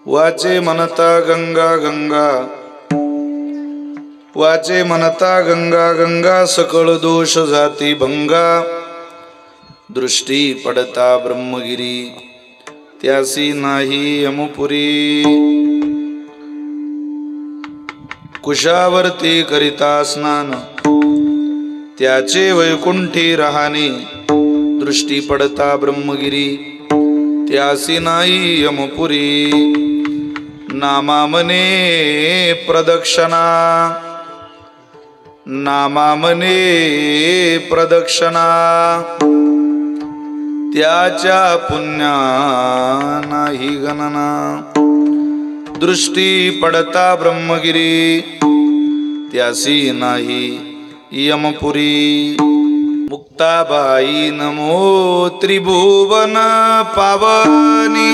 वाचे म्हणता गंगा गंगा, वाचे म्हणता गंगा गंगा, सकळ दोष जाती भंगा. दृष्टी पडता ब्रह्मगिरी, त्यासी नाही यमपुरी. कुशावरती करिता स्नान, त्याचे वैकुंठी राहणे. दृष्टी पडता ब्रह्मगिरी, त्यासी नाही यमपुरी. नामामने प्रदक्षिणा, नामामने प्रदक्षिणा, त्याच्या पुण्या नाही गणना. दृष्टी पडता ब्रह्मगिरी, त्यासी नाही यमपुरी. मुक्ताबाई नमो त्रिभुवन पावनी,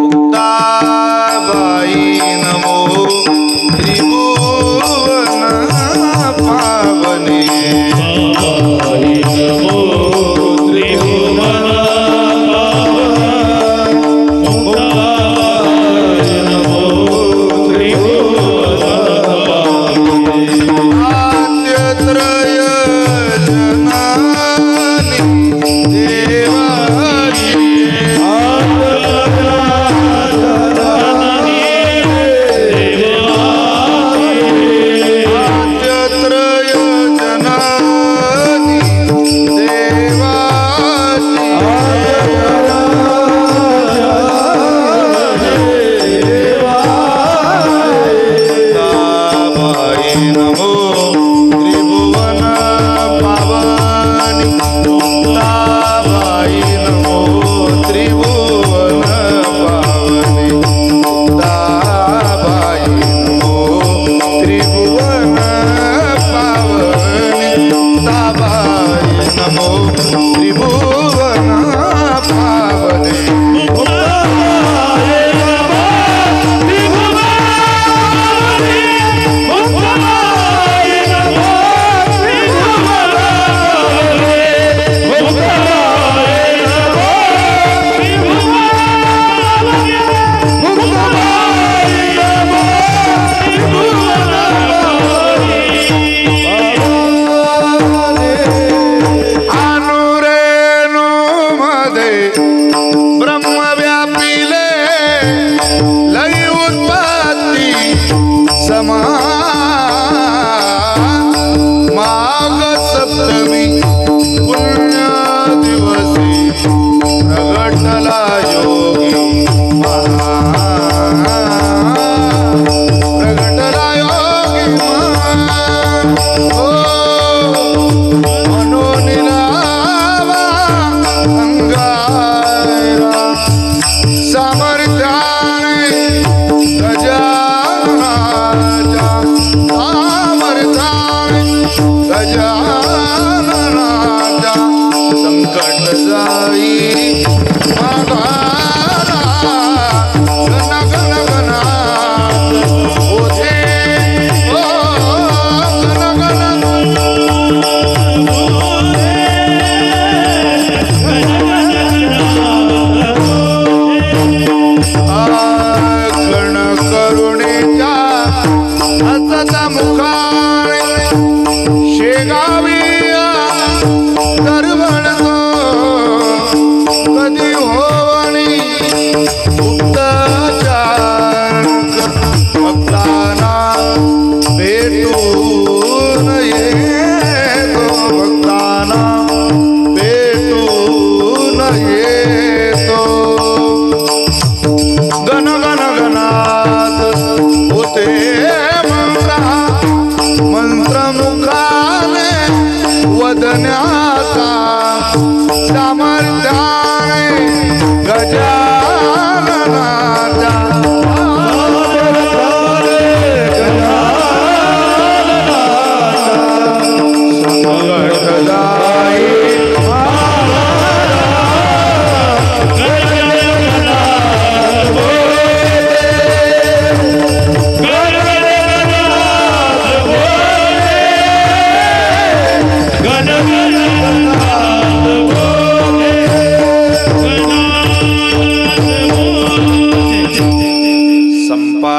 मुक्ताबाई नमो त्रिभुवन पावनी.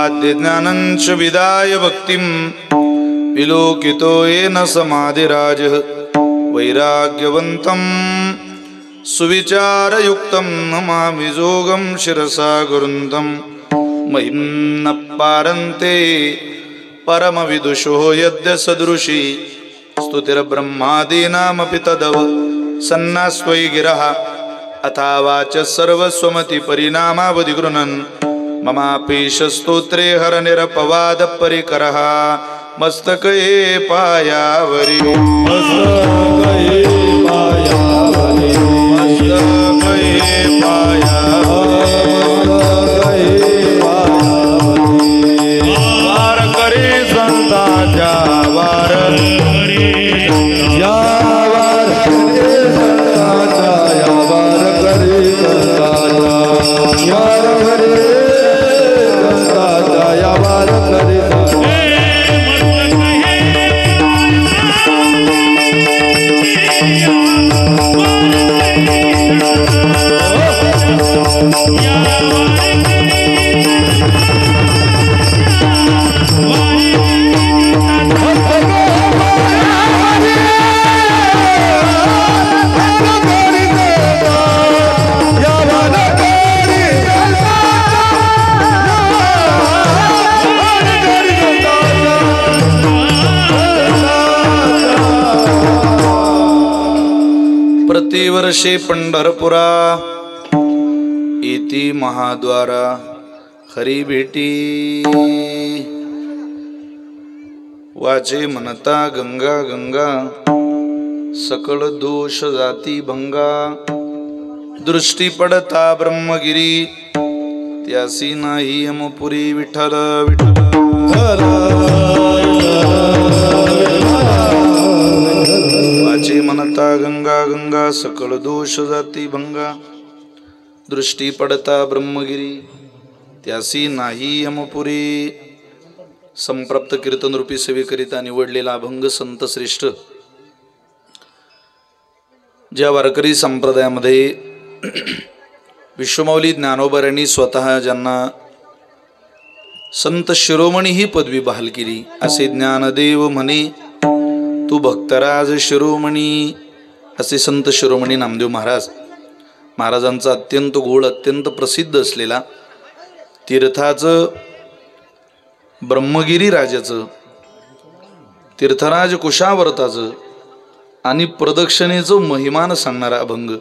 विद्वाद्य ज्ञानञ्च विदाय भक्तिं विलोकितो येन समाधिराजः वैराग्यवन्तं सुविचारयुक्तं नमामि जोगं शिरसा गुरुन्तं महिं न पारन्ते परमविदुषो यद्य सदृशी स्तुतिर्ब्रह्मादीनामपि तदव सन्नास्त्वयि गिरः अथा वाच सर्वस्वमति परिणामावधि गृह्णन् ममापीश स्तोत्रे हरनिरपवाद परिकरः मस्तके पायावरी मस्तके पायावरी मस्तके पायावरी वार करे संतांच्या वार प्रतिवर्षे पंढरपुरा इति महाद्वारा हरी भेटी वाचे म्हणता गंगा गंगा सकळ दोष जाती भंगा दृष्टी पडता ब्रह्मगिरी त्यासी नाही यमपुरी विठ्ठल विठ्ठल वाचे म्हणता गंगा गंगा सकळ दोष जाती भंगा दृष्टी पडता ब्रह्मगिरी त्यासी नाही यमपुरी संप्राप्त कीर्तन रूपी सेवेकरिता निवडलेला अभंग संत श्रेष्ठ ज्या वारकरी संप्रदायामध्ये विश्वमाऊली ज्ञानोबा स्वतः ज्यांना संत शिरोमणी ही पदवी बहाल केली असे ज्ञानदेव म्हणे तू भक्तराज शिरोमणी असे संत शिरोमणी नामदेव महाराजांचा अत्यंत गोड अत्यंत प्रसिद्ध असलेला तीर्थाचं ब्रह्मगिरी राजाचं तीर्थराज कुशावर्ताचं आणि प्रदक्षिणेचं महिमान सांगणारा अभंग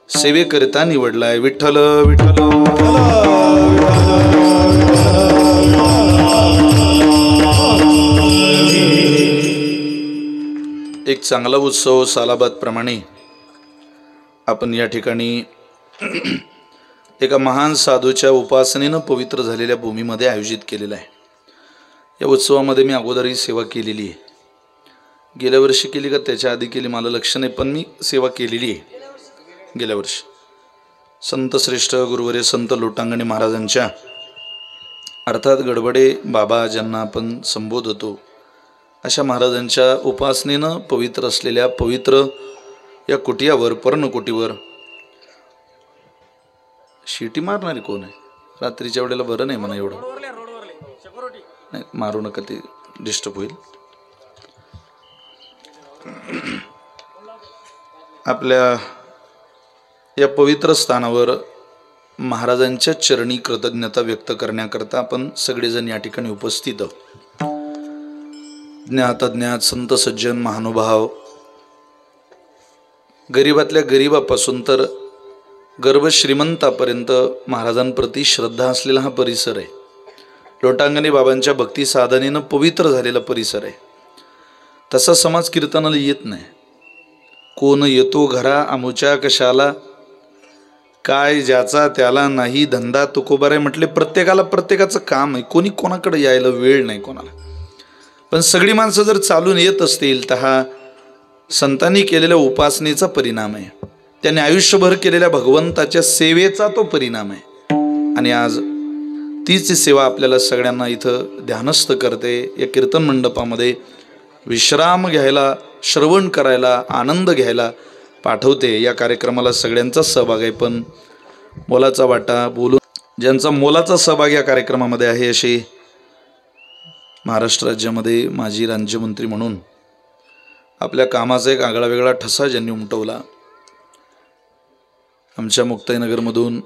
सेवेकरिता निवडलाय विठ्ठल विठ्ठल एक चांगला उत्सव सालाबाद प्रमाणे आपण या ठिकाणी एका महान साधूच्या उपासनेनं पवित्र झालेल्या भूमीमध्ये आयोजित केलेला आहे। या उत्सवामध्ये मी अगोदरही सेवा केलेली आहे, गेल्या वर्षी केली का त्याच्या आधी केली मला लक्ष नाही, पण मी सेवा केलेली आहे गेल्या वर्षी। संत श्रेष्ठ गुरुवर्य संत लोटांगणे महाराजांच्या अर्थात गडबडे बाबा ज्यांना आपण संबोधतो अशा महाराजांच्या उपासनेनं पवित्र असलेल्या पवित्र या कुटियावर पर्णकुटीवर शिटी मारणारी कोण आहे? रात्रीच्या वेळेला बरं नाही म्हणा एवढं नाही मारू नका, ते डिस्टर्ब होईल। आपल्या या पवित्र स्थानावर महाराजांच्या चरणी कृतज्ञता व्यक्त करण्याकरता आपण सगळेजण या ठिकाणी उपस्थित आहोत। ज्ञात अज्ञात संत सज्जन महानुभाव गरीबातल्या गरीबापासून तर गर्भ श्रीमंतापर्यंत महाराजांप्रती श्रद्धा असलेला हा परिसर आहे। लोटांगणे बाबांच्या भक्ती साधनेनं पवित्र झालेला परिसर आहे। तसा समाज कीर्तनाला येत नाही। कोण येतो घरा आमुच्या कशाला, काय ज्याचा त्याला नाही धंदा तुकोबार आहे म्हटले। प्रत्येकाला प्रत्येकाचं काम आहे, कोणी कोणाकडे यायला वेळ नाही कोणाला। पण सगळी माणसं जर चालून येत असतील तर हा संतांनी केलेल्या उपासनेचा परिणाम आहे, त्यांनी आयुष्यभर केलेल्या भगवंताच्या सेवेचा तो परिणाम आहे। आणि आज तीच सेवा आपल्याला सगळ्यांना इथं ध्यानस्थ करते। या कीर्तन मंडपामध्ये विश्राम घ्यायला, श्रवण करायला, आनंद घ्यायला पाठवते। या कार्यक्रमाला सगळ्यांचा सहभाग आहे, पण मोलाचा वाटा बोलून ज्यांचा मोलाचा सहभाग या कार्यक्रमामध्ये आहे असे महाराष्ट्र राज्यामध्ये माजी राज्यमंत्री म्हणून आपल्या कामाचा एक आगळा वेगळा ठसा ज्यांनी उमटवला, आमच्या मुक्ताईनगरमधून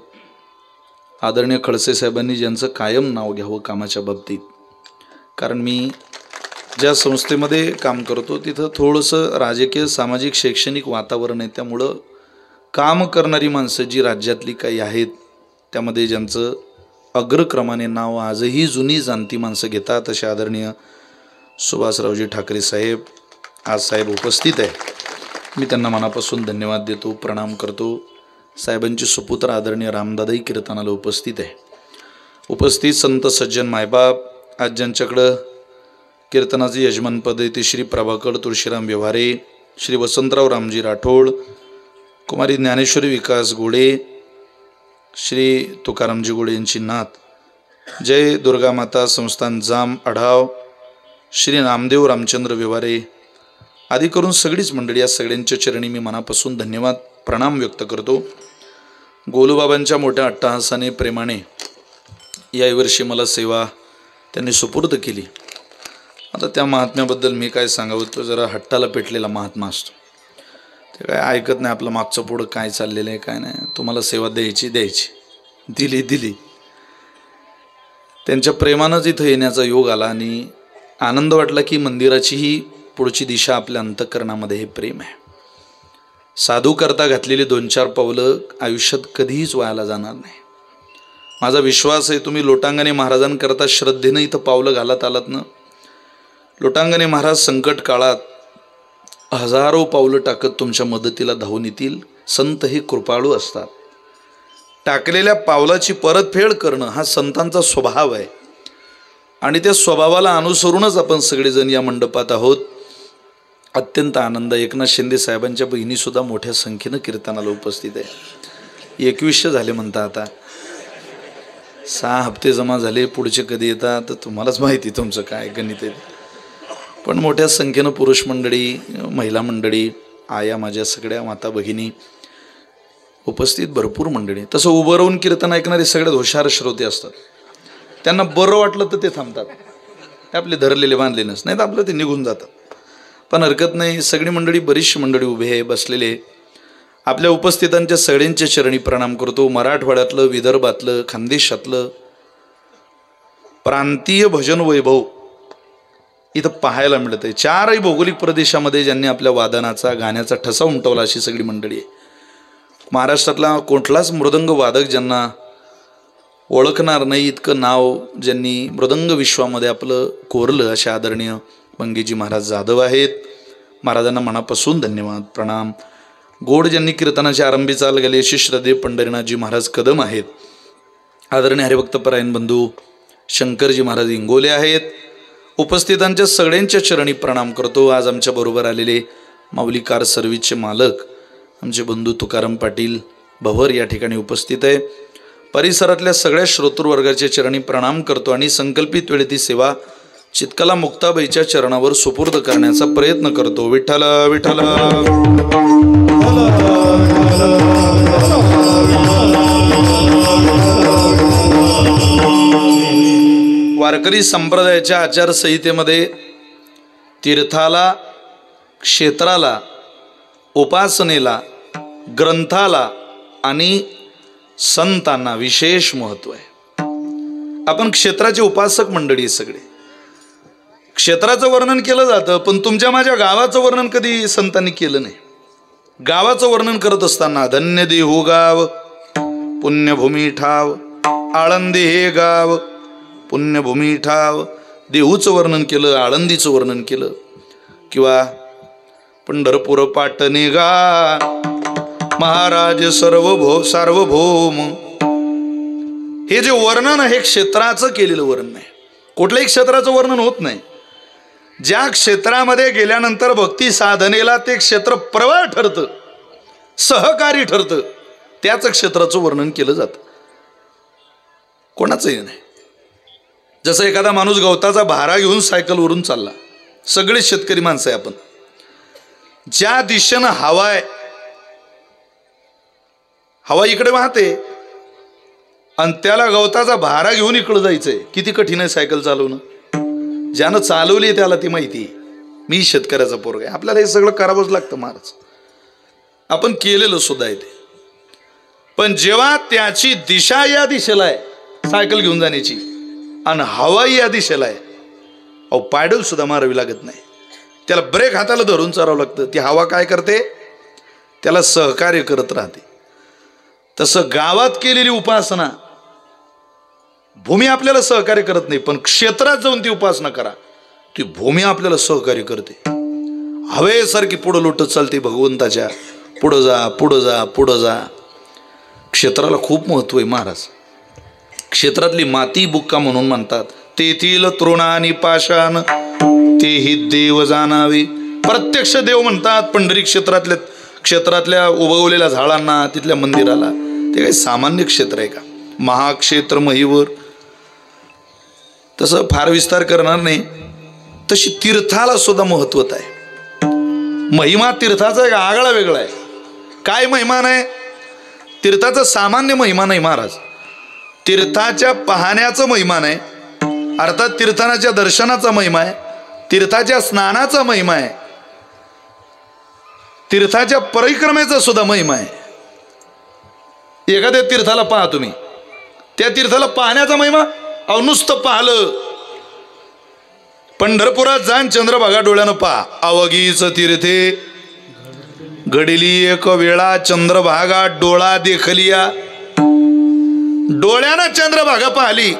आदरणीय खडसे साहेबांनी ज्यांचं कायम नाव घ्यावं कामाच्या बाबतीत, कारण मी ज्या संस्थेमध्ये काम करतो तिथं थोडंसं राजकीय सामाजिक शैक्षणिक वातावरण आहे, त्यामुळं काम करणारी माणसं जी राज्यातली काही आहेत त्यामध्ये ज्यांचं अग्रक्रमाने नाव आजही जुनी जाणती माणसं घेतात असे आदरणीय सुभाषरावजी ठाकरे साहेब आज साहेब उपस्थित आहे. मी त्यांना मनापासून धन्यवाद देतो, प्रणाम करतो. साहेबांचे सुपुत्र आदरणीय रामदादाही कीर्तनाला उपस्थित आहे. उपस्थित संत सज्जन मायबाप, आज ज्यांच्याकडं कीर्तनाचे यजमानपद आहे ते श्री प्रभाकर तुळशीराम व्यवहारे, श्री वसंतराव रामजी राठोड, कुमारी ज्ञानेश्वरी विकास गोडे, श्री तुकारामजी गोडे यांची नात, जय दुर्गा माता संस्थान जाम अढाव, श्री नामदेव रामचंद्र व्यवहारे आदी करून सगळीच मंडळी, या सगळ्यांच्या चरणी मी मनापासून धन्यवाद प्रणाम व्यक्त करतो. गोलूबाबांच्या मोठ्या अट्टहासाने प्रेमाने या वर्षी मला सेवा त्यांनी सुपूर्द केली. आता त्या महात्म्याबद्दल मी काय सांगावं, तो जरा हट्टाला पेटलेला महात्मा असतो. ते काय ऐकत नाही आपलं मागचं पुढं काय चाललेलं आहे काय नाही, तुम्हाला सेवा द्यायची दिली. त्यांच्या प्रेमानंच इथं येण्याचा योग आला आणि आनंद वाटला की मंदिराचीही पुढची दिशा आपल्या अंतःकरणामध्ये हे प्रेम आहे. साधू करता घातलेली 2-4 पावलं आयुष्यात कधीच वायाला जाणार नाही. माझा विश्वास आहे तुम्ही लोटांगणे महाराजांकरता श्रद्धेनं इथं पावलं घालत आलात ना. लोटांगणे महाराज संकट काळात हजारो पावलं टाकत तुमच्या मदतीला धावून येतील. संत हे कृपाळू असतात. टाकलेल्या पावलाची परतफेड करणं हा संतांचा स्वभाव आहे आणि त्या स्वभावाला अनुसरूनच आपण सगळेजण या मंडपात आहोत. अत्यंत आनंद. एकनाथ शिंदे साहेबांच्या बहिणीसुद्धा मोठ्या संख्येनं कीर्तनाला उपस्थित आहे. 2100 झाले म्हणता. आता 6 हप्ते जमा झाले, पुढचे कधी येतात तर तुम्हालाच माहिती तुमचं काय गणित आहे. पण मोठ्या संख्येनं पुरुष मंडळी, महिला मंडळी, आया, माझ्या सगळ्या माता भगिनी उपस्थित, भरपूर मंडळी. तसं उभं राहून कीर्तन ऐकणारे सगळ्यात हुशार श्रोते असतात. त्यांना बरं वाटलं तर ते थांबतात, ते आपले धरलेले बांधले नाही तर आपलं ते निघून जातात. पण हरकत नाही, सगळी मंडळी, बरीचशी मंडळी उभे आहे, बसलेले. आपल्या उपस्थितांच्या सगळ्यांच्या चरणी प्रणाम करतो. मराठवाड्यातलं, विदर्भातलं, खानदेशातलं प्रांतीय भजन वैभव इथं पाहायला मिळतं. 4ही भौगोलिक प्रदेशामध्ये ज्यांनी आपल्या वादनाचा, गाण्याचा ठसा उमटवला अशी सगळी मंडळी आहे. महाराष्ट्रातला कुठलाच मृदंग वादक ज्यांना ओळखणार नाही इतकं नाव ज्यांनी मृदंग विश्वामध्ये आपलं कोरलं असे आदरणीय मंगेजी महाराज जाधव आहेत. महाराजांना मनापासून धन्यवाद प्रणाम. गोड ज्यांनी कीर्तनाचे आरंभी चाल गेले अशी श्रद्धे पंढरीनाथजी महाराज कदम आहेत. आदरणीय हरिभक्तपरायण बंधू शंकरजी महाराज इंगोले आहेत. उपस्थितांच्या सगळ्यांच्या चरणी प्रणाम करतो. आज आमच्या बरोबर आलेले माऊली कार सर्व्हिसचे मालक आमचे बंधू तुकाराम पाटील भवर या ठिकाणी उपस्थित आहे. परिसरातल्या सगळ्या श्रोतृवर्गाच्या चरणी प्रणाम करतो आणि संकल्पित वेळेत ती सेवा चित्कला मुक्ताबाईच्या चरणावर सुपूर्द करण्याचा प्रयत्न करतो. विठ्ठल विठ्ठल. वारकरी संप्रदायाच्या आचारसंहितेमध्ये तीर्थाला, क्षेत्राला, उपासनेला, ग्रंथाला आणि संतांना विशेष महत्त्व आहे. आपण क्षेत्राचे उपासक मंडळी सगळे. क्षेत्राचं वर्णन केलं जातं पण तुमच्या माझ्या गावाचं वर्णन कधी संतांनी केलं नाही. गावाचं वर्णन करत असताना धन्य देहू गाव, पुण्यभूमी ठाव, आळंदी हे गाव, पुण्यभूमी ठाव. देहूचं वर्णन केलं, आळंदीचं वर्णन केलं, किंवा पंढरपूर पाटणे गा महाराज सार्वभौम. हे जे वर्णन आहे क्षेत्राचं केलेलं वर्णन आहे. कुठल्याही क्षेत्राचं वर्णन होत नाही. ज्या क्षेत्रामध्ये गेल्यानंतर भक्ती साधनेला ते क्षेत्र प्रबळ ठरतं, सहकारी ठरतं, त्याच क्षेत्राचं वर्णन केलं जातं. कोणाचंही नाही. जसं एखादा माणूस गवताचा भारा घेऊन सायकलवरून चालला, सगळे शेतकरी माणसं आहे आपण, ज्या दिशेनं हवा आहे, हवा इकडे वाहते आणि त्याला गवताचा भारा घेऊन इकडं जायचंय. किती कठीण आहे सायकल चालवणं. ज्यानं चालवली त्याला ती माहिती आहे. मी शेतकऱ्याचा पोरगा आहे. आपल्याला हे सगळं करावंच लागतं महाराज. आपण केलेलं सुद्धा आहे ते. पण जेव्हा त्याची दिशा या दिशेला आहे सायकल घेऊन जाण्याची आणि हवा या दिशेला आहे, अहो पायडल सुद्धा मारावी लागत नाही. त्याला ब्रेक हाताला धरून चालावं लागतं. ती हवा काय करते, त्याला सहकार्य करत राहते. तसं गावात केलेली उपासना, भूमी आपल्याला सहकार्य करत नाही, पण क्षेत्रात जाऊन ती उपासना करा, ती भूमी आपल्याला सहकार्य करते. हवेसारखी पुढं लोटत चालते भगवंताच्या. पुढं जा पुढं जा पुढं जा. क्षेत्राला खूप महत्व आहे महाराज. क्षेत्रातली माती बुक्का म्हणून म्हणतात. तेथील तृणानी पाषाण तेही देव जाणावे. प्रत्यक्ष देव म्हणतात पंढरी क्षेत्रातल्या उगवलेल्या झाडांना, तिथल्या मंदिराला. ते काही सामान्य क्षेत्र आहे का? महाक्षेत्र महिवर. तसं फार विस्तार करणार नाही. तशी तीर्थाला सुद्धा महत्वत आहे. महिमा तीर्थाचा एक आगळा वेगळा आहे. काय महिमा नाही? तीर्थाचा सामान्य महिमा नाही महाराज. तीर्थाच्या पाहण्याचा महिमा आहे, अर्थात तीर्थाच्या दर्शनाचा महिमा आहे, तीर्थाच्या स्नानाचा महिमा आहे, तीर्थाच्या परिक्रमेचा सुद्धा महिमा आहे. एखाद्या तीर्थाला पहा तुम्ही, त्या तीर्थाला पाहण्याचा महिमा, अहो नुसतं पाहलं. पंढरपुरात जाण चंद्रभागा डोळ्यानं पहा. अवघीच तीर्थे घडली एक वेळा चंद्रभागा डोळा देखलिया. डोळ्यानं चंद्रभागा पाहिली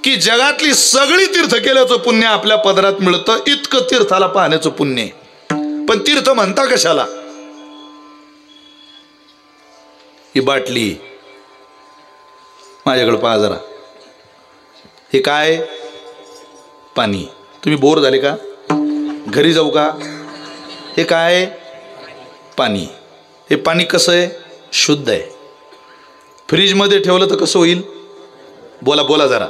की जगातली सगळी तीर्थ केल्याचं पुण्य आपल्या पदरात मिळतं. इतकं तीर्थाला पाहण्याचं पुण्य आहे. पण तीर्थ म्हणता कशाला? ही बाटली माझ्याकडे पहा जरा. हे काय? पाणी. तुम्ही बोर झाले का? घरी जाऊ का? हे काय? पाणी. हे पाणी कसं आहे? शुद्ध आहे. फ्रीजमध्ये ठेवलं तर कसं होईल? बोला बोला जरा.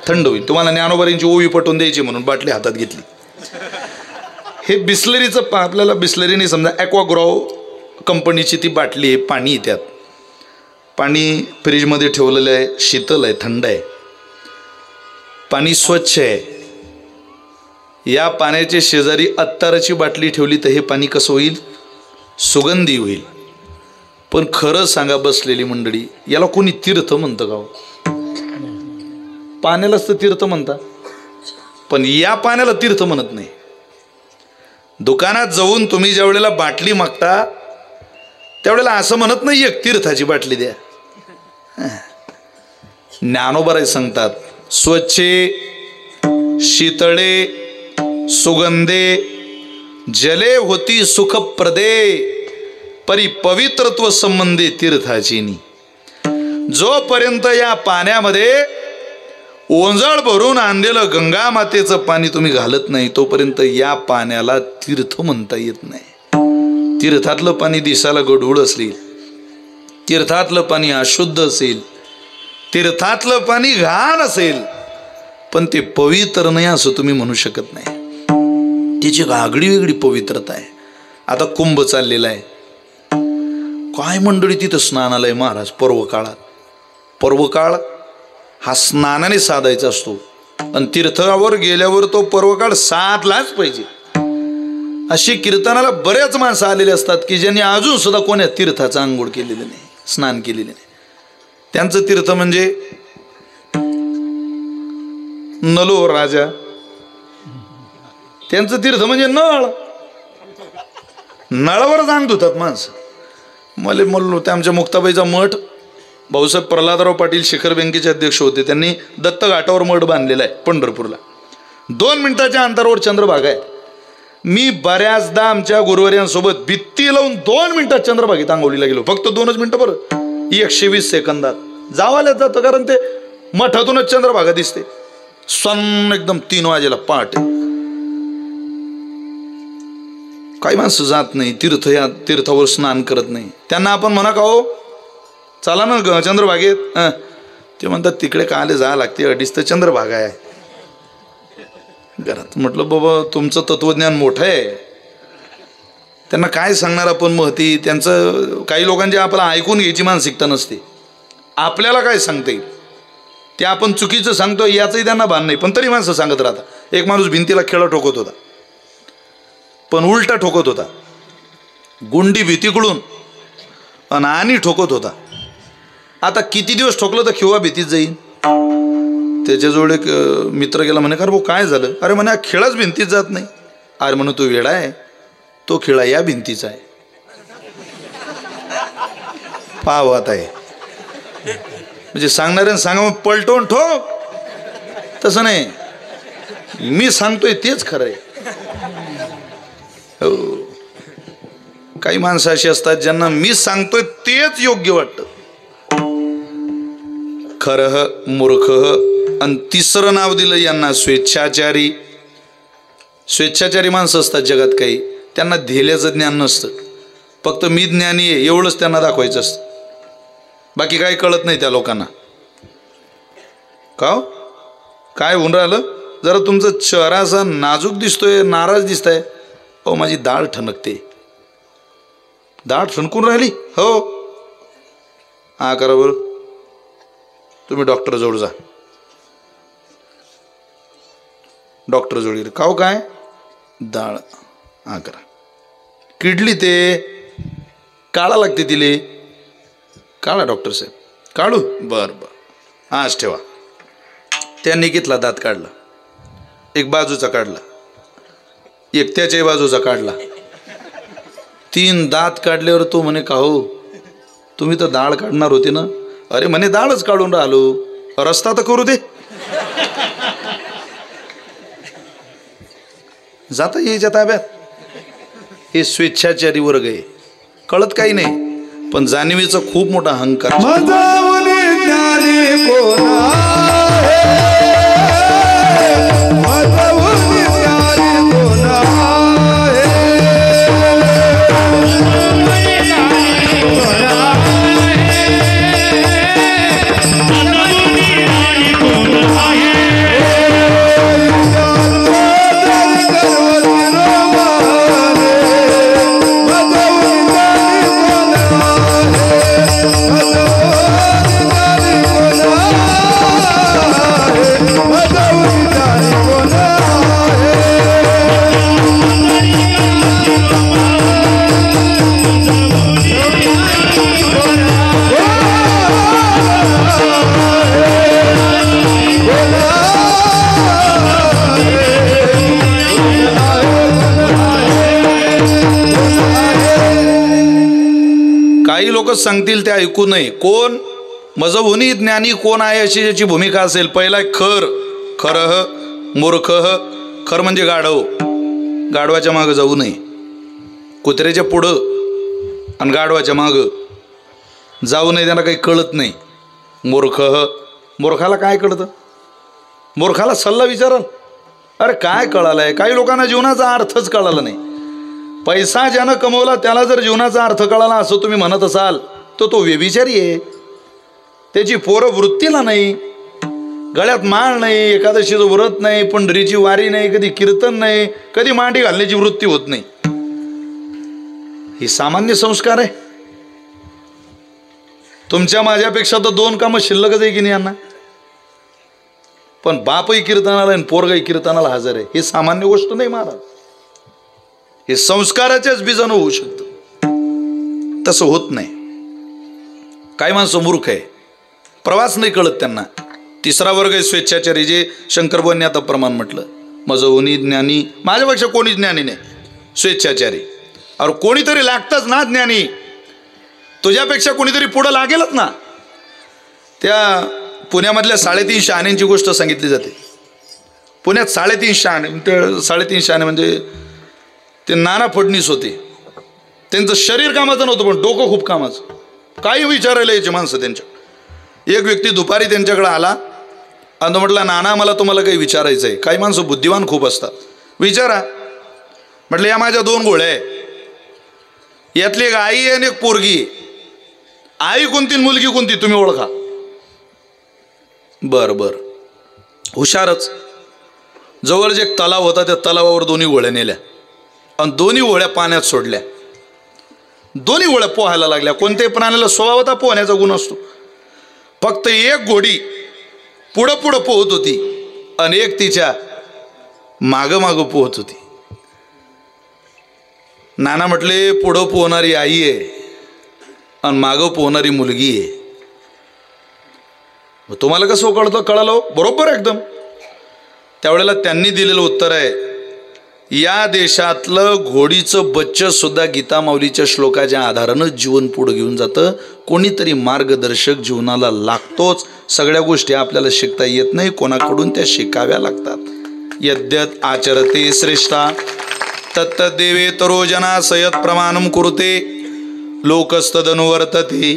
थंड होईल. तुम्हाला ज्ञानोबारींची ओवी पटवून द्यायची म्हणून बाटली हातात घेतली. हे बिस्लरीचं आपल्याला बिस्लरीने समजा ॲक्वाग्रॉव कंपनीची ती बाटली आहे. पाणी त्यात. पाणी फ्रीजमध्ये ठेवलेलं आहे, शीतल आहे, थंड आहे. पाणी स्वच्छ आहे. या पाण्याच्या शेजारी अत्ताराची बाटली ठेवली तर हे पाणी कसं होईल? सुगंधी होईल. पण खरं सांगा बसलेली मंडळी, याला कोणी तीर्थ म्हणतं का? पाण्यालाच तर तीर्थ म्हणतात, पण या पाण्याला तीर्थ म्हणत नाही. दुकानात जाऊन तुम्ही ज्या वेळेला बाटली मागता त्यावेळेला असं म्हणत नाही एक तीर्थाची बाटली द्या. ज्ञानोबा सांगतात स्वच्छे शीतळे सुगंधे जले होती सुखप्रदे परी पवित्रत्व संबंधी तीर्थाची. जोपर्यंत या पाण्यामध्ये ओंजळ भरून आणलेलं गंगा मातेचं पाणी तुम्ही घालत नाही तोपर्यंत या पाण्याला तीर्थ म्हणता येत नाही. तीर्थातलं पाणी दिसायला गढूळ असेल, तीर्थातलं पाणी अशुद्ध असेल, तीर्थातलं पाणी घाण असेल, पण ते पवित्र नाही असं तुम्ही म्हणू शकत नाही. त्याची आगळी वेगळी पवित्रता आहे. आता कुंभ चाललेला आहे. काय मंडळी तिथं स्नानाला आहे महाराज. पर्वकाळात, पर्वकाळ हा स्नानाने साधायचा असतो आणि तीर्थावर गेल्यावर तो पर्वकाळ साधलाच पाहिजे. अशी कीर्तनाला बऱ्याच माणसं आलेले असतात की ज्यांनी अजून सुद्धा कोण्या तीर्थाचं आंघोळ केलेलं नाही, स्नान केलेलं नाही. त्यांचं तीर्थ म्हणजे नलो राजा, त्यांचं तीर्थ म्हणजे नळ. नळावरच अंग धुतात माणसं. मला म्हणलो ते आमच्या मुक्ताबाईचा मठ, भाऊसाहेब प्रल्हादराव पाटील शिखर बँकेचे अध्यक्ष होते, त्यांनी दत्त घाटावर मठ बांधलेला आहे पंढरपूरला. 2 मिनिटाच्या अंतरावर चंद्रभागा आहे. मी बऱ्याचदा आमच्या गुरुवर्यांसोबत भित्ती लावून 2 मिनिटात चंद्रभागेत आंघोळीला गेलो. फक्त 2च मिनिटं बरं, 120 सेकंदात जावायला जातं, कारण ते मठातूनच चंद्रभागा दिसते. सन्न एकदम 3 वाजेला पहाटे. काही माणसं जात नाही या तीर्थावर स्नान करत नाही. त्यांना आपण म्हणा का हो चला ना चंद्रभागेत, ते म्हणतात तिकडे काले जायला लागते, 2.5 तर चंद्रभागा आहे घरात. म्हटलं बाबा तुमचं तत्वज्ञान मोठं आहे, त्यांना काय सांगणार आपण महती. त्यांचं काही लोकांची आपल्याला ऐकून घ्यायची मानसिकता नसते. आपल्याला काय सांगता येईल ते आपण चुकीचं सांगतो याचंही त्यांना भान नाही, पण तरी माणसं सांगत राहतात. एक माणूस भिंतीला खेळा ठोकत होता, पण उलटा ठोकत होता, गुंडी भीतीकडून आणि ठोकत होता. आता किती दिवस ठोकलं तर केव्हा भीतीत जाईल. त्याच्याजवळ एक मित्र गेला, म्हणे का रे भाऊ काय झालं. अरे म्हणे खेळच भिंतीत जात नाही. अरे म्हणून तो वेडा आहे, तो खेळा या भिंतीचा आहे. पाहत आहे म्हणजे सांगणाऱ्यानं सांगा मग पलटवून ठोक, तसं नाही. मी सांगतोय तेच खरं आहे. हो, काही माणसं अशी असतात ज्यांना मी सांगतोय तेच योग्य वाटतं. खरह मूर्ख. आणि तिसरं नाव दिलं यांना स्वेच्छाचारी. स्वेच्छाचारी माणसं असतात जगात काही, त्यांना धेल्याचं ज्ञान नसतं, फक्त मी ज्ञानी आहे एवढंच त्यांना दाखवायचं असतं, बाकी काही कळत नाही त्या लोकांना. का काय होऊन राहिलं, जरा तुमचा चेहरा असा नाजूक दिसतोय, नाराज दिसताय. हो माझी दाढ ठणकते. दाढ ठणकून राहिली. हो हा करा बरं, तुम्ही डॉक्टर जवळ जा. डॉक्टर जवळ गेले. काव काय दाढ हा करा. किडली ते काढा लागते तिले. काढा डॉक्टर साहेब. काढू बरं बरं हाच ठेवा. त्यांनी घेतला, दात काढला, एक बाजूचा काढला, एक त्याच्याही बाजूचा काढला. 3 दात काढल्यावर तो म्हणे का हो तुम्ही तर दाढ काढणार होते ना. अरे म्हणे दाढच काढून राहिलो, रस्ता तर करू दे. जाता यायच्या ताब्यात. हे स्वेच्छाचारी वर्ग आहे, कळत काही नाही, पण जाणीवेचा खूप मोठा अहंकार. सांगतील ते ऐकू नये. कोण मजहुनी ज्ञानी कोण आहे अशी ज्याची भूमिका असेल. पहिला खर, खरह मूर्ख. खर म्हणजे गाढव, गाढवाच्या मागं जाऊ नये. कुत्र्याच्या पुढं आणि गाढवाच्या मागं जाऊ नये, त्यांना काही कळत नाही. मूर्ख, मूर्खाला काय कळतं. मूर्खाला सल्ला विचाराल. अरे काय कळालंय. काही लोकांना जीवनाचा अर्थच कळाला नाही. पैसा ज्यानं कमवला त्याला जर जीवनाचा अर्थ कळाला असं तुम्ही म्हणत असाल तर तो व्यभिचारी आहे. त्याची पोरं वृत्तीला नाही, गळ्यात माळ नाही, एकादशीचं व्रत नाही, पंढरीची वारी नाही, कधी कीर्तन नाही, कधी मांडी घालण्याची वृत्ती होत नाही. ही सामान्य संस्कार आहे. तुमच्या माझ्यापेक्षा तर 2 कामं शिल्लकच आहे की नाही यांना. पण बापही कीर्तनाला आणि पोरगाही कीर्तनाला हजर आहे. ही सामान्य गोष्ट नाही महाराज. हे संस्काराच्याच बीजानं होऊ शकतं, तसं होत नाही. काही माणसं मूर्ख आहे, प्रवास नाही कळत त्यांना. तिसरा वर्ग आहे स्वेच्छाचारी, जे शंकरबुवांनी आता प्रमाण म्हटलं. मजहुनी ज्ञानी, माझ्यापेक्षा कोणी ज्ञानी नाही, स्वेच्छाचारी. अरे कोणीतरी लागतंच ना ज्ञानी, तुझ्यापेक्षा कोणीतरी पुढं लागेलच ना. त्या पुण्यामधल्या 3.5 शहाण्यांची गोष्ट सांगितली जाते. पुण्यात 3.5 शहाणे, 3.5 शहाणे म्हणजे ते नाना फडणीस होते. त्यांचं शरीर कामाचं नव्हतं पण डोकं खूप कामाचं. काही विचारायला यायचे माणसं त्यांच्या. एक व्यक्ती दुपारी त्यांच्याकडे आला आणि तो म्हटला, नाना मला तुम्हाला काही विचारायचं आहे. काही माणसं बुद्धिवान खूप असतात. विचारा. म्हटलं या माझ्या 2 गोळ्या आहे, यातली एक आई आहे आणि एक पोरगी. आई कोणती मुलगी कोणती तुम्ही ओळखा. बरं बरं, हुशारच. जवळ जे एक तलाव होता त्या तलावावर 2 गोळ्या नेल्या आणि 2 गोळ्या पाण्यात सोडल्या. 2 गोळ्या पोहायला लागल्या. कोणत्याही प्राण्याला स्वभावता पोहण्याचा गुण असतो. फक्त एक घोडी पुढं पुढं पोहत होती आणि एक तिच्या मागं मागं पोहत होती. नाना म्हटले पुढं पोहणारी आई आहे आणि मागं पोहणारी मुलगी आहे. तुम्हाला कसं कळालं? बरोबर एकदम. त्यावेळेला त्यांनी दिलेलं उत्तर आहे, या देशातलं घोडीचं बच्चं सुद्धा गीता माऊलीच्या श्लोकाच्या आधारानं जीवन पुढं घेऊन जातं. कोणीतरी मार्गदर्शक जीवनाला लागतोच. सगळ्या गोष्टी आपल्याला शिकता येत नाही, कोणाकडून त्या शिकाव्या लागतात. यद्यत आचरते श्रेष्ठा तत्तदेवे तरोजना सयत प्रमाणम कुरुते लोकस्तदनुवर्तते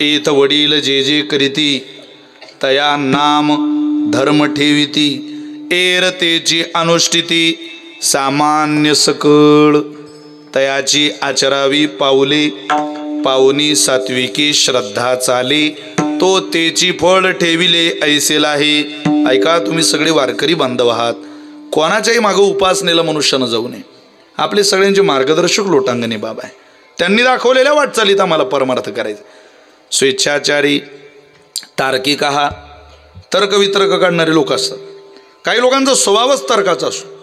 एत वडील जे जे करीती तया नाम धर्म ठेविती एरतेची अनुष्ठिती सामान्य सकळ तयाची आचरावी पाऊले पाऊनी सात्विकी श्रद्धा चाले तो तेची फळ ठेविले ऐसेल आहे. ऐका तुम्ही सगळे वारकरी बांधव आहात, कोणाच्याही मागं उपासनेला मनुष्यानं जाऊ नये. आपले सगळ्यांचे मार्गदर्शक लोटांगणे बाबा आहे, त्यांनी दाखवलेल्या वाटचालीत आम्हाला परमार्थ करायचं. स्वेच्छाचारी तार्किक हा तर्कवितर्क काढणारे लोक असतात. काही लोकांचा स्वभावच तर्काचा असतो.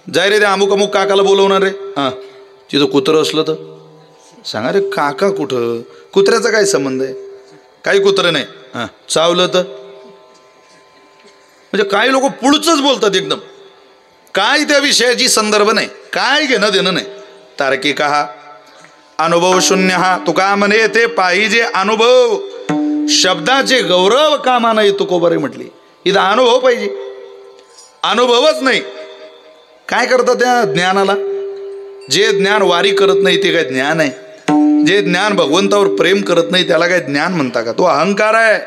जाय रे ते अमुक अमुक काकाला बोलवणार रे, हां तिथं कुत्रं असलं तर सांगा रे काका कुठं, कुत्र्याचा काय संबंध आहे, काही कुत्रं नाही, हां चावलं तर. म्हणजे काही लोक पुढचंच बोलतात एकदम, काय त्या विषयाची संदर्भ नाही, काय घेणं देणं नाही. तार्किक हा अनुभव शून्य हा तुका म्हणे ते पाहिजे अनुभव. शब्दाचे गौरव कामा नाही तुकोबारे म्हटली. इथं अनुभव पाहिजे, अनुभवच नाही. काय करतात त्या ज्ञानाला? जे ज्ञान वारी करत नाही ते काय ज्ञान आहे? जे ज्ञान भगवंतावर प्रेम करत नाही त्याला काय ज्ञान म्हणता का? तो अहंकार आहे.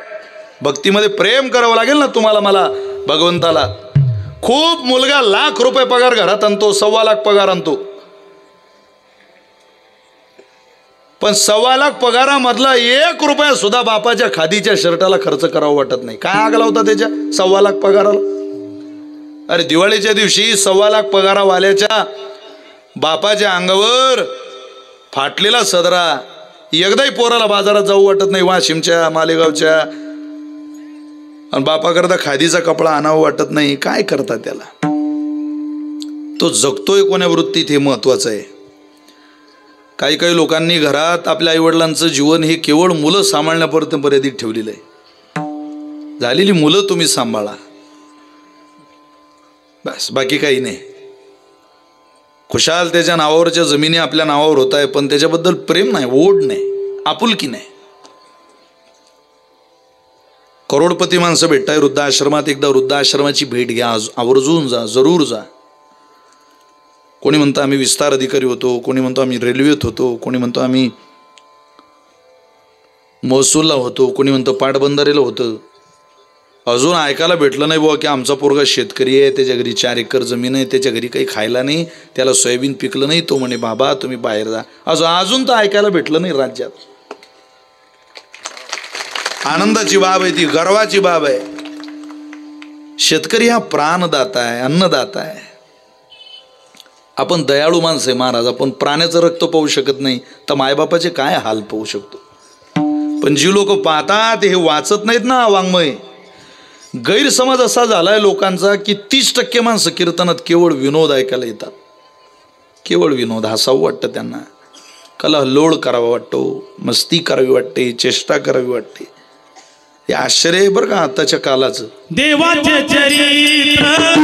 भक्तीमध्ये प्रेम करावं लागेल ना तुम्हाला, मला, भगवंताला. खूप मुलगा ₹1,00,000 पगार घरात आणतो, 1,25,000 पगार आणतो, पण 1,25,000 पगारामधला ₹1 सुद्धा बापाच्या खादीच्या शर्टाला खर्च करावा वाटत नाही. काय आग लावता त्याच्या 1,25,000 पगाराला? अरे दिवाळीच्या दिवशी 1,25,000 पगारावाल्याच्या बापाच्या अंगावर फाटलेला सदरा, एकदाही पोराला बाजारात जाऊ वाटत नाही, वाशिमच्या मालेगावच्या, आणि बापाकरता खादीचा कपडा आणावं वाटत नाही. काय करता त्याला? तो जगतोय कोण्या वृत्तीत हे महत्वाचं आहे. काही काही लोकांनी घरात आपल्या आईवडिलांचं जीवन हे केवळ मुलं सांभाळण्यापर्यंत मर्यादित ठेवलेलं आहे. झालेली मुलं तुम्ही सांभाळा बस, बाकी काही नाही. खुशाल त्याच्या नावावरच्या जमिनी आपल्या नावावर होत आहे, पण त्याच्याबद्दल प्रेम नाही, ओढ नाही, आपुलकी नाही. करोडपती माणसं भेटताय वृद्धाश्रमात, एकदा वृद्धाश्रमाची भेट घ्या, आवर्जून जा, जरूर जा. कोणी म्हणतं आम्ही विस्तार अधिकारी होतो, कोणी म्हणतो आम्ही रेल्वेत होतो, कोणी म्हणतो आम्ही महसूलला होतो, कोणी म्हणतं पाटबंधारेला होतं. अजून ऐकायला भेटलं नाही बुवा की आमचा पोरगा शेतकरी आहे, त्याच्या घरी 4 एकर जमीन आहे, त्याच्या घरी काही खायला नाही, त्याला सोयाबीन पिकलं नाही, तो म्हणे बाबा तुम्ही बाहेर जा. अजून तर ऐकायला भेटलं नाही राज्यात. आनंदाची बाब आहे ती, गर्वाची बाब आहे. शेतकरी हा प्राणदाता आहे, अन्नदाता आहे. आपण दयाळू माणसं आहे महाराज, आपण प्राण्याचं रक्त पाहू शकत नाही, तर मायबापाचे काय हाल पाहू शकतो. पण जी लोक पाहतात हे वाचत नाहीत ना वाङ्मय. गैरसमज असा झालाय लोकांचा की 30% माणसं कीर्तनात केवळ विनोद ऐकायला येतात, केवळ विनोद, हसावं वाटतं त्यांना, कलहल्लोळ करावा वाटतो, मस्ती करावी वाटते, चेष्टा करावी वाटते. हे आश्चर्य आहे बरं का आताच्या कालाचं. देवाचे चरित्र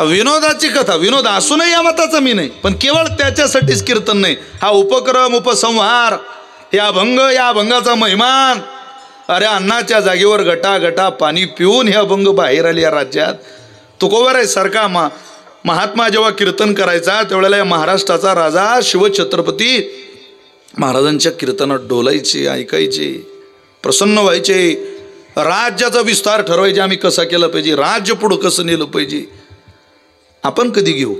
विनोदाची कथा, विनोद असूनही या मताचा मी नाही, पण केवळ त्याच्यासाठीच कीर्तन नाही. हा उपक्रम, उपसंहार, या अभंग, या अभंगाचा महिमान. अरे अन्नाच्या जागेवर गटा गटा पाणी पिऊन हे अभंग बाहेर आले या राज्यात. तुकोबार आहे सारखा महात्मा जेव्हा कीर्तन करायचा त्यावेळेला या महाराष्ट्राचा राजा शिवछत्रपती महाराजांच्या कीर्तनात डोलायचे, ऐकायचे, प्रसन्न व्हायचे. राज्याचा विस्तार ठरवायचे, आम्ही कसा केला पाहिजे, राज्य पुढं कसं नेलं पाहिजे. आपण कधी घेऊ?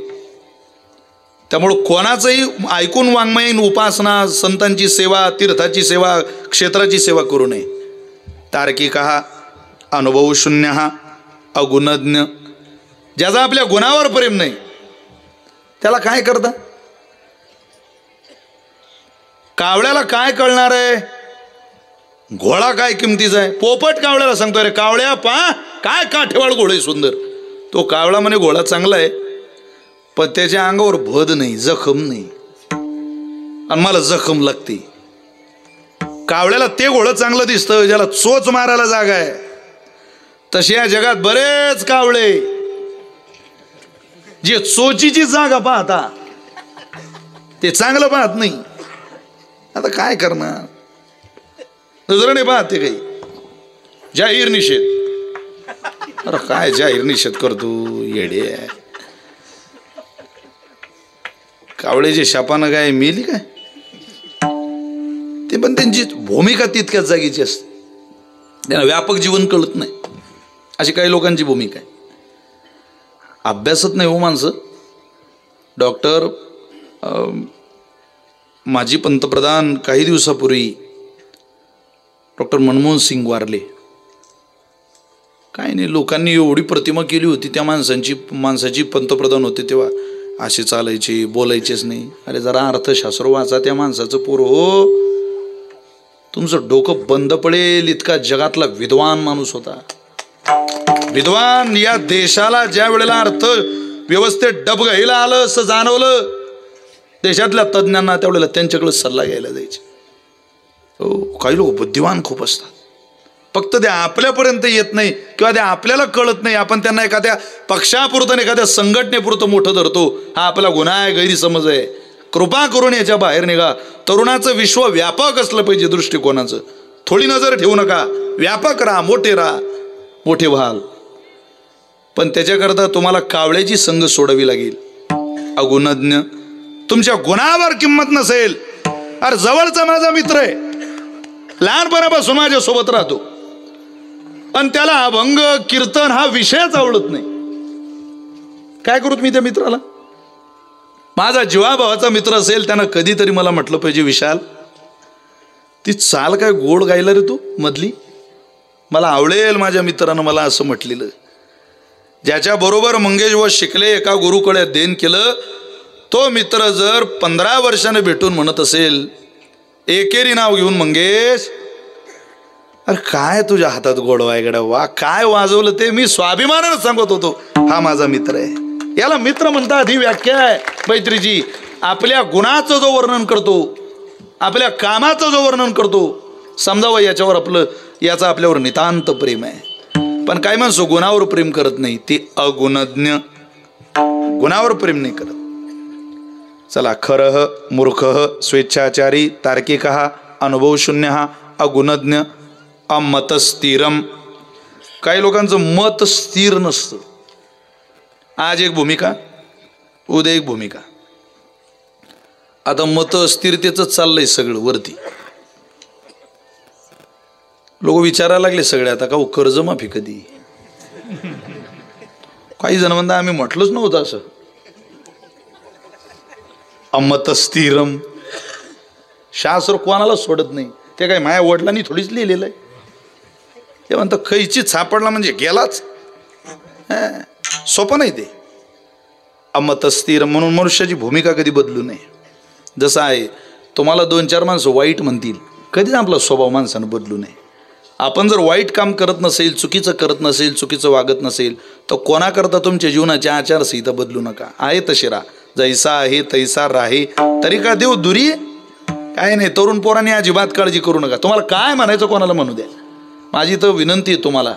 त्यामुळं कोणाचंही ऐकून वाङ्मयीन उपासना, संतांची सेवा, तीर्थाची सेवा, क्षेत्राची सेवा करू नये. तार्किकः अनुभवशून्यः अगुणज्ञ. ज्याचा आपल्या गुणावर प्रेम नाही त्याला काय करता? कावळ्याला काय कळणार आहे? घोडा काय किमतीचा आहे? पोपट कावळ्याला सांगतो, रे कावळ्या पा काय काठेवाळ घोडे सुंदर. तो कावळा म्हणे घोडा चांगला आहे, पण त्याच्या अंगावर भद नाही, जखम नाही, आणि मला जखम लागते. कावळ्याला ते घोडं चांगलं दिसतं ज्याला चोच मारायला जागा आहे. तसे या जगात बरेच कावळे जे चोचीची जागा पाहता ते चांगलं पाहत नाही. आता काय करणार? नजर नाही पाहते काही. जाहीर निषेध. अरे काय जाहीर निषेध करतो येडे? कावळेचे शापानं काय मेली काय? ते पण त्यांची भूमिका तितक्याच जागीची असते. त्यांना व्यापक जीवन कळत नाही. अशी काही लोकांची भूमिका आहे. अभ्यासत नाही हो माणसं. डॉक्टर माजी पंतप्रधान काही दिवसापूर्वी डॉक्टर मनमोहन सिंग वारले. काय नाही, लोकांनी एवढी प्रतिमा केली होती त्या माणसाची पंतप्रधान होते तेव्हा. असे चालायचे, बोलायचेच नाही. अरे जरा अर्थशास्त्र वाचा त्या माणसाचं पोर हो, तुमचं डोकं बंद पडेल इतका जगातला विद्वान माणूस होता. विद्वान. या देशाला ज्या वेळेला अर्थ व्यवस्थेत डबघाईला आलं असं जाणवलं देशातल्या तज्ज्ञांना, त्यावेळेला त्यांच्याकडे सल्ला घ्यायला जायचे. हो, काही लोक बुद्धिवान खूप असतात, फक्त ते आपल्यापर्यंत येत नाही किंवा ते आपल्याला कळत नाही. आपण त्यांना एखाद्या पक्षापुरतं, एखाद्या संघटनेपुरतं मोठं धरतो. हा आपला गुन्हा आहे, गैरसमज आहे. कृपा करून याच्या बाहेर निघा. तरुणाचं विश्व व्यापक असलं पाहिजे दृष्टिकोनाचं. थोडी नजर ठेवू नका. व्यापक राहा, मोठे राहा, मोठे व्हाल. पण त्याच्याकरता तुम्हाला कावळ्याची संग सोडावी लागेल. अगुणज्ञ. तुमच्या गुणावर किंमत नसेल. अरे जवळचा माझा मित्र आहे, लहानपणापासून माझ्यासोबत राहतो, पण त्याला अभंग कीर्तन हा विषयच आवडत नाही. काय करू मी त्या मित्राला? माझा जीवाभावाचा मित्र असेल, त्यानं कधीतरी मला म्हटलं पाहिजे, विशाल ती चाल काय गोड गायला रे तू मधली, मला आवडेल. माझ्या मित्रानं मला असं म्हटलेलं. ज्याच्याबरोबर मंगेश शिकले, एका गुरुकडे अध्ययन केलं, तो मित्र जर 15 वर्षाने भेटून म्हणत असेल एकेरी नाव घेऊन, मंगेश अरे काय तुझ्या हातात गोडवा आहे गड्या, वा काय वाजवलं ते, मी स्वाभिमानानं सांगत होतो हा माझा मित्र आहे. याला मित्र म्हणतात. ही व्याख्या आहे मैत्रीची. आपल्या गुणाचं जो वर्णन करतो, आपल्या कामाचं जो वर्णन करतो, समजावं याच्यावर याचा आपल्यावर नितांत प्रेम आहे. पण काय माणसं गुणावर प्रेम करत नाही, ते अगुणज्ञ. गुणावर प्रेम नाही करत. चला, खरः मूर्खः स्वेच्छाचारी तार्किकः अनुभवशून्यः अगुणज्ञ अमतस्थिरम. काही लोकांचं मत स्थिर नसतं. आज एक भूमिका, उद्या एक भूमिका. आता मत स्थिरतेचं चाललंय सगळं वरती. लोक विचारायला लागले सगळे आता का कर्जमाफी कधी. काही जण म्हणतात आम्ही म्हटलंच नव्हतं असं. अमतस्थिरम. शास्त्र कोणाला सोडत नाही. ते काय माझ्या वडिलांनी थोडीच लिहिलेलं आहे. ते म्हणतं खैची सापडला म्हणजे गेलाच. सोपं नाही ते. अमतस्थिर. म्हणून मनुष्याची भूमिका कधी बदलू नये. जसं आहे, तुम्हाला 2-4 माणसं वाईट म्हणतील, कधीच आपला स्वभाव माणसानं बदलू नये. आपण जर वाईट काम करत नसेल, चुकीचं करत नसेल, चुकीचं वागत नसेल, तर कोणाकरता तुमच्या जीवनाची आचारसंहिता बदलू नका. आहे तशी राहा. जैसा आहे तैसा राहे तरी का देव दुरी. काय नाही, तरुण पोरांनी अजिबात काळजी करू नका. तुम्हाला काय म्हणायचं कोणाला म्हणू द्या. माझी तर विनंती आहे तुम्हाला,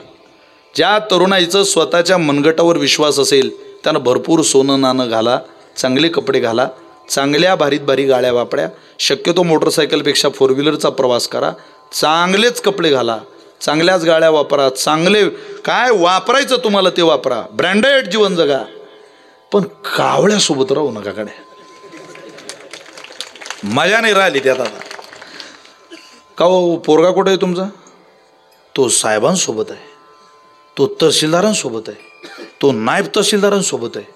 ज्या तरुणाईचं स्वतःच्या मनगटावर विश्वास असेल त्यानं भरपूर सोनं नाणं घाला, चांगले कपडे घाला, चांगल्या भारीत भारी गाड्या वापरा, शक्यतो मोटरसायकलपेक्षा 4 व्हीलरचा प्रवास करा, चांगलेच कपडे घाला, चांगल्याच गाड्या वापरा, चांगले काय वापरायचं तुम्हाला ते वापरा, ब्रँडेड जीवन जगा. पण कावळ्यासोबत राहू नका. गाड्या मजा नाही राहिली त्यात. आता का हो, पोरगा कुठे आहे तुमचा? तो साहेबांसोबत आहे, तो तहसीलदारांसोबत आहे, तो नायब तहसीलदारांसोबत आहे,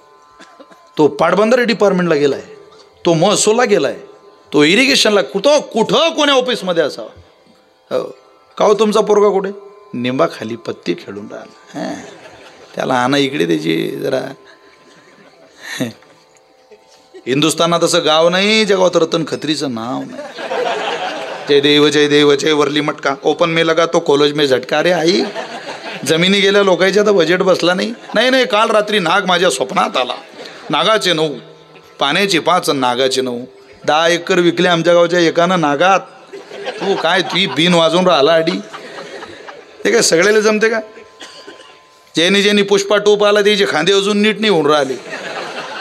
तो पाटबंधारे डिपार्टमेंटला गेला आहे. तो महसूलला गेलाय, तो इरिगेशनला, कुठं कोण्या ऑफिसमध्ये असावा. हो का हो तुमचा पोरगा कुठे? निंबाखाली पत्ती खेळून राहिला. त्याला आणा इकडे त्याची जरा. हिंदुस्थानात असं गाव नाही जगावात रतन खत्रीचं नाव नाही. जय देव जय देव जय वरली मटका, ओपन में लगा तो कॉलेज में झटका. अरे आई, जमिनी गेल्या लोकांच्या तर बजेट बसला नाही. नाही काल रात्री नाग माझ्या स्वप्नात आला. नागाचे 9, पाण्याचे 5 आणि नागाचे 9. 10 एकर विकले आमच्या गावच्या एकानं नागात. तू काय ती बिन वाजवून राहिला अडी. ते काय सगळ्याला जमते का? ज्यांनी पुष्पा टोप आला त्याचे खांदे अजून नीट नाही होऊन राहिले.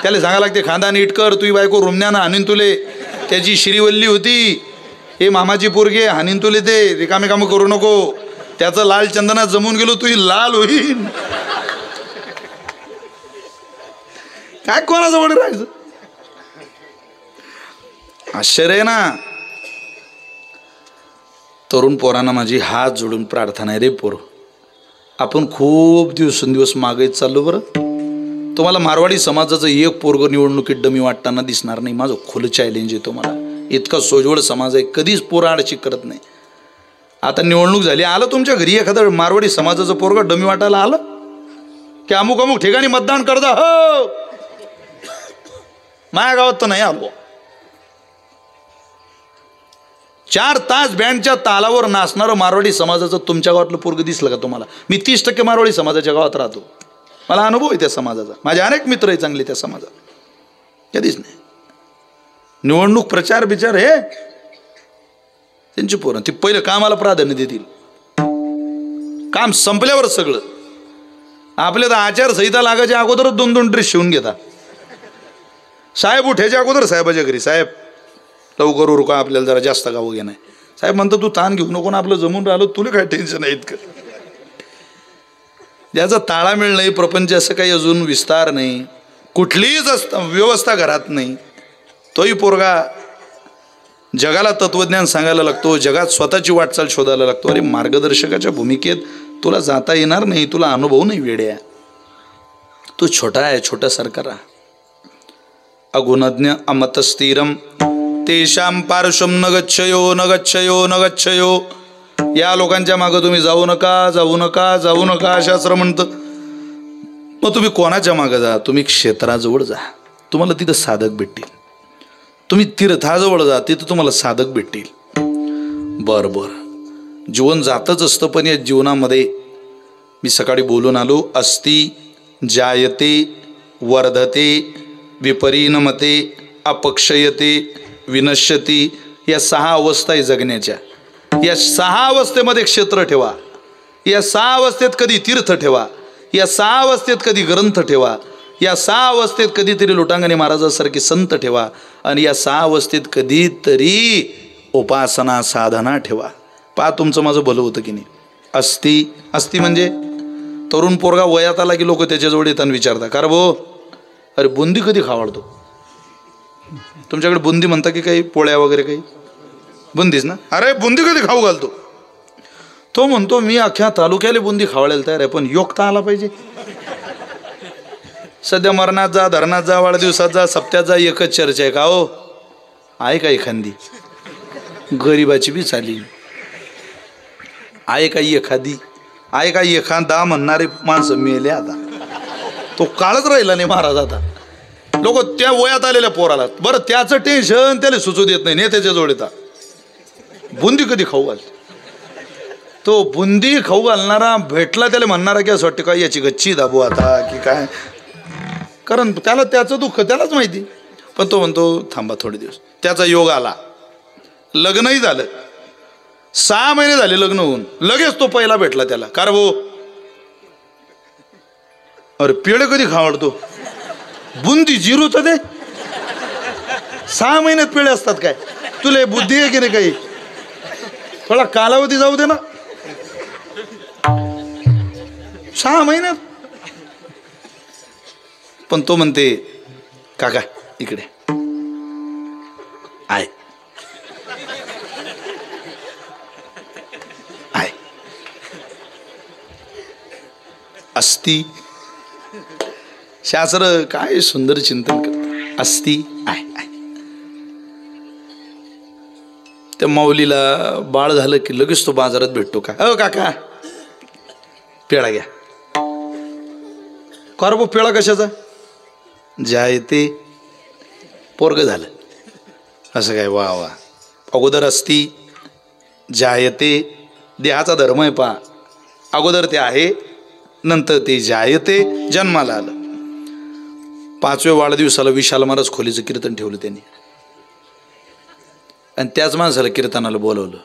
त्याला सांगायला लागते खांदा नीट कर, तुझी बायको रुमण्यानं हानीन तुले. त्याची श्रीवल्ली होती, हे मामाची पोरगे हानीन तुले, ते रिकामे कामं करू नको. त्याचं लाल चंदनात जमून गेलो, तुही लाल होईल. काय कोणाजवळ राहायचं? आश्चर्य आहे ना. तरुण पोरांना माझी हात जोडून प्रार्थना आहे रे पोर, आपण खूप दिवसेंदिवस मागेच चाललो बरं. तुम्हाला मारवाडी समाजाचं एक पोरग निवडणुकीत डमी वाटताना दिसणार नाही. माझं खुलं चॅलेंज आहे तुम्हाला. इतका सोजवळ समाज आहे, कधीच पोरं आडशी करत नाही. आता निवडणूक झाली, आलं तुमच्या घरी एखादं मारवाडी समाजाचं पोरग डमी वाटायला आलं की अमुक अमुक ठिकाणी मतदान करता, हो माझ्या गावात तर नाही आलो. 4 तास बँडच्या तालावर नाचणारं मारवाडी समाजाचं तुमच्या गावातलं पोरग दिसलं का तुम्हाला? मी 30% मारवाडी समाजाच्या गावात राहतो, मला अनुभव आहे त्या समाजाचा. माझे अनेक मित्र आहे चांगले त्या समाजात. कधीच नाही. निवडणूक प्रचार बिचार हे त्यांची पोरं, ती पहिलं कामाला प्राधान्य देतील. काम संपल्यावर सगळं. आपल्या तर आचारसंहिता लागायच्या अगोदरच 2-2 ड्रेस शिवून घेता. साहेब उठायच्या अगोदर साहेबाच्या घरी, साहेब लवकर उरका, आपल्याला जरा जास्त गावं घेणं आहे. साहेब म्हणतो तू ताण घेऊ नको ना, आपलं जमून राहिलं, तुला काय टेन्शन आहे इतकं. ज्याचा ताळामेळ नाही, प्रपंच असं काही अजून विस्तार नाही, कुठलीच व्यवस्था घरात नाही, तोही पोरगा जगाला तत्वज्ञान सांगायला लागतो, जगात स्वतःची वाटचाल शोधायला लागतो. अरे मार्गदर्शकाच्या भूमिकेत तुला जाता येणार नाही, तुला अनुभव नाही वेड्या. तू छोटा आहे, छोट्यासारखा राहा. अगुणज्ञ अमतस्थिरम तेषां पार्श्वं न गच्छयो न गच्छयो न गच्छयो. या लोकांच्या मागं तुम्ही जाऊ नका, जाऊ नका, जाऊ नका शास्त्र म्हणतं. मग तुम्ही कोणाच्या मागं जा? तुम्ही क्षेत्राजवळ जा, तुम्हाला तिथं साधक भेटतील. तुम्ही तीर्थाजवळ जा, तिथं तुम्हाला साधक भेटतील. बरं, जीवन जातच असतं, पण या जीवनामध्ये मी सकाळी बोलून आलो, अस्ति जायते वर्धते विपरिणमते अपक्षयते विनश्यती. या 6 अवस्था आहे जगण्याच्या. या 6 अवस्थेमध्ये क्षेत्र ठेवा. या 6 अवस्थेत कधी तीर्थ ठेवा. या 6 अवस्थेत कधी ग्रंथ ठेवा. या 6 अवस्थेत कधीतरी लोटांगणी महाराजासारखे संत ठेवा. आणि या 6 अवस्थेत कधीतरी उपासना साधना ठेवा. पहा तुमचं माझं भलं होतं की नाही. अस्ति म्हणजे तरुण पोरगा वयात आला की लोक त्याच्याजवळ येतात आणि विचारतात, का रे भाऊ, अरे बुंदी कधी खावाडतो? तुमच्याकडे बुंदी म्हणता की काही पोळ्या वगैरे काही? बुंदीच ना. अरे बुंदी कधी खाऊ घालतो? तो म्हणतो मी अख्ख्या तालुक्याला बुंदी खावायला तयार आहे, पण योगता आला पाहिजे. सध्या मरणात जा, धरणात जा, वाढदिवसात जा, सप्त्यात जा, एकच चर्चा आहे. का हो आहे का एखादी? गरिबाची बी चाली आहे काही एखादी? आहे काही एखादा म्हणणारे माणसं मेले आता. तो काळच राहिला नाही महाराज. आता लोक त्या वयात आलेल्या पोराला, बरं त्याचं टेन्शन त्याला सुचू देत नाही, नेत्याच्या जवळ येतात. बुंदी कधी खाऊ घाल? तो बुंदी खाऊ घालणारा भेटला त्याला म्हणणारा की असं वाटतं काय याची गच्ची दाबू आता की काय, कारण त्याला त्याचं दुःख त्यालाच माहिती. पण तो म्हणतो थांबा थोडे दिवस. त्याचा योग आला, लग्नही झालं, 6 महिने झाले लग्न होऊन, लगेच तो पहिला भेटला त्याला. का रे भाऊ, अरे पेढे कधी खावडतो? बुंदी जिरू तर दे. 6 महिन्यात पेढे असतात काय? तुला बुद्धी आहे की नाही काही? थोडा कालावधी जाऊ दे ना. 6 महिन्यात. पण तो म्हणते काका इकडे आहे आहे. अस्ति शास्त्र काय सुंदर चिंतन करतं. अस्ति आहे. त्या माऊलीला बाळ झालं की लगेच तो बाजारात भेटतो का, अ काका पेळा घ्या. कारबो पेळा कशाचा, ज्या येते पोरग झालं असं काय. वा वा. अगोदर असती ज्या येते, देहाचा धर्म आहे पा. अगोदर ते आहे, नंतर ते ज्या येते जन्माला आलं. 5व्या वाढदिवसाला विशाल महाराज खोलीचं कीर्तन ठेवलं त्यांनी आणि त्याच माणसाला कीर्तनाला बोलवलं.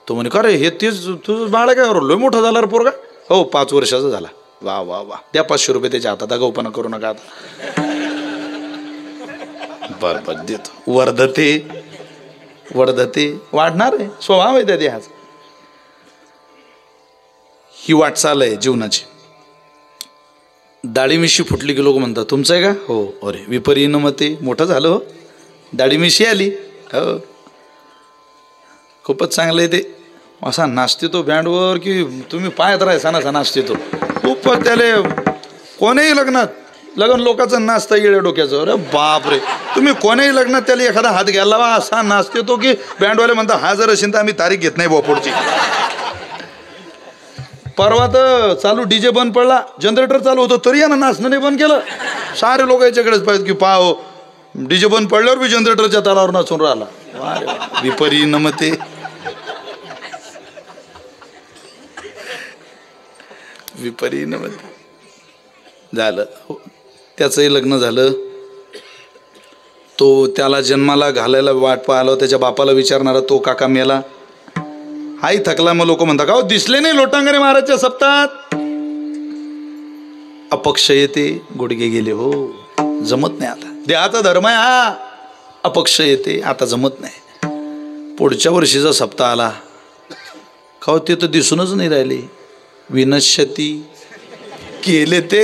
तो म्हणे का रे हे तेच तुझं बाळ काय लय मोठा झाला रे पोरगा. हो 5 वर्षाचा झाला. वा वा वा, द्या 500 रुपये त्याच्या हातात, आगाऊपणा करू नका आता. बरं देतो. वर्धते वाढणार आहे, स्वभाव आहे त्या देहाचा. ही वाटचाल आहे जीवनाची. दाढी मिशी फुटली की लोक म्हणतात तुमचं आहे का, हो. अरे विपरीन मते, मोठं झालं हो, दाढी मिशी आली. हो खूपच चांगलं आहे ते. असा नाचते तो बँडवर की तुम्ही पाहत राहायचा ना, असा नाचते तो खूपच. त्याला कोणीही लग्नात, लग्न लोकांचं नाचता येईल डोक्याचं. अरे बाप रे, तुम्ही कोणीही लग्नात त्याला एखादा हात घ्यायला वा, असा नाचते तो की बँडवाले म्हणतात हा जर असेल तर आम्ही तारीख घेत नाही बोपोडची. परवा तर चालू डीजे बंद पडला, जनरेटर चालू होतं तरी यानं नाचणं नाही बंद केलं. सारे लोक याच्याकडेच पाहिजे की पाहो डीजे बंद पडल्यावर बी जनरेटरच्या तालावर नाचून राहिला. विपरीन मते. विपरीन मते झालं. त्याचंही लग्न झालं. तो त्याला जन्माला घालायला वाट पाहिलं, त्याच्या बापाला विचारणारा तो काका मेला. आई थकला. मग लोक म्हणतात का दिसले नाही लोटांगणे महाराजच्या सप्तात. अपक्ष येते, गुडघे गेले हो, जमत नाही आता. देहाचा धर्म आहे हा. अपक्ष येते, आता जमत नाही. पुढच्या वर्षीचा सप्ताह आला का ते तर दिसूनच नाही राहिले. विनश्यती केले ते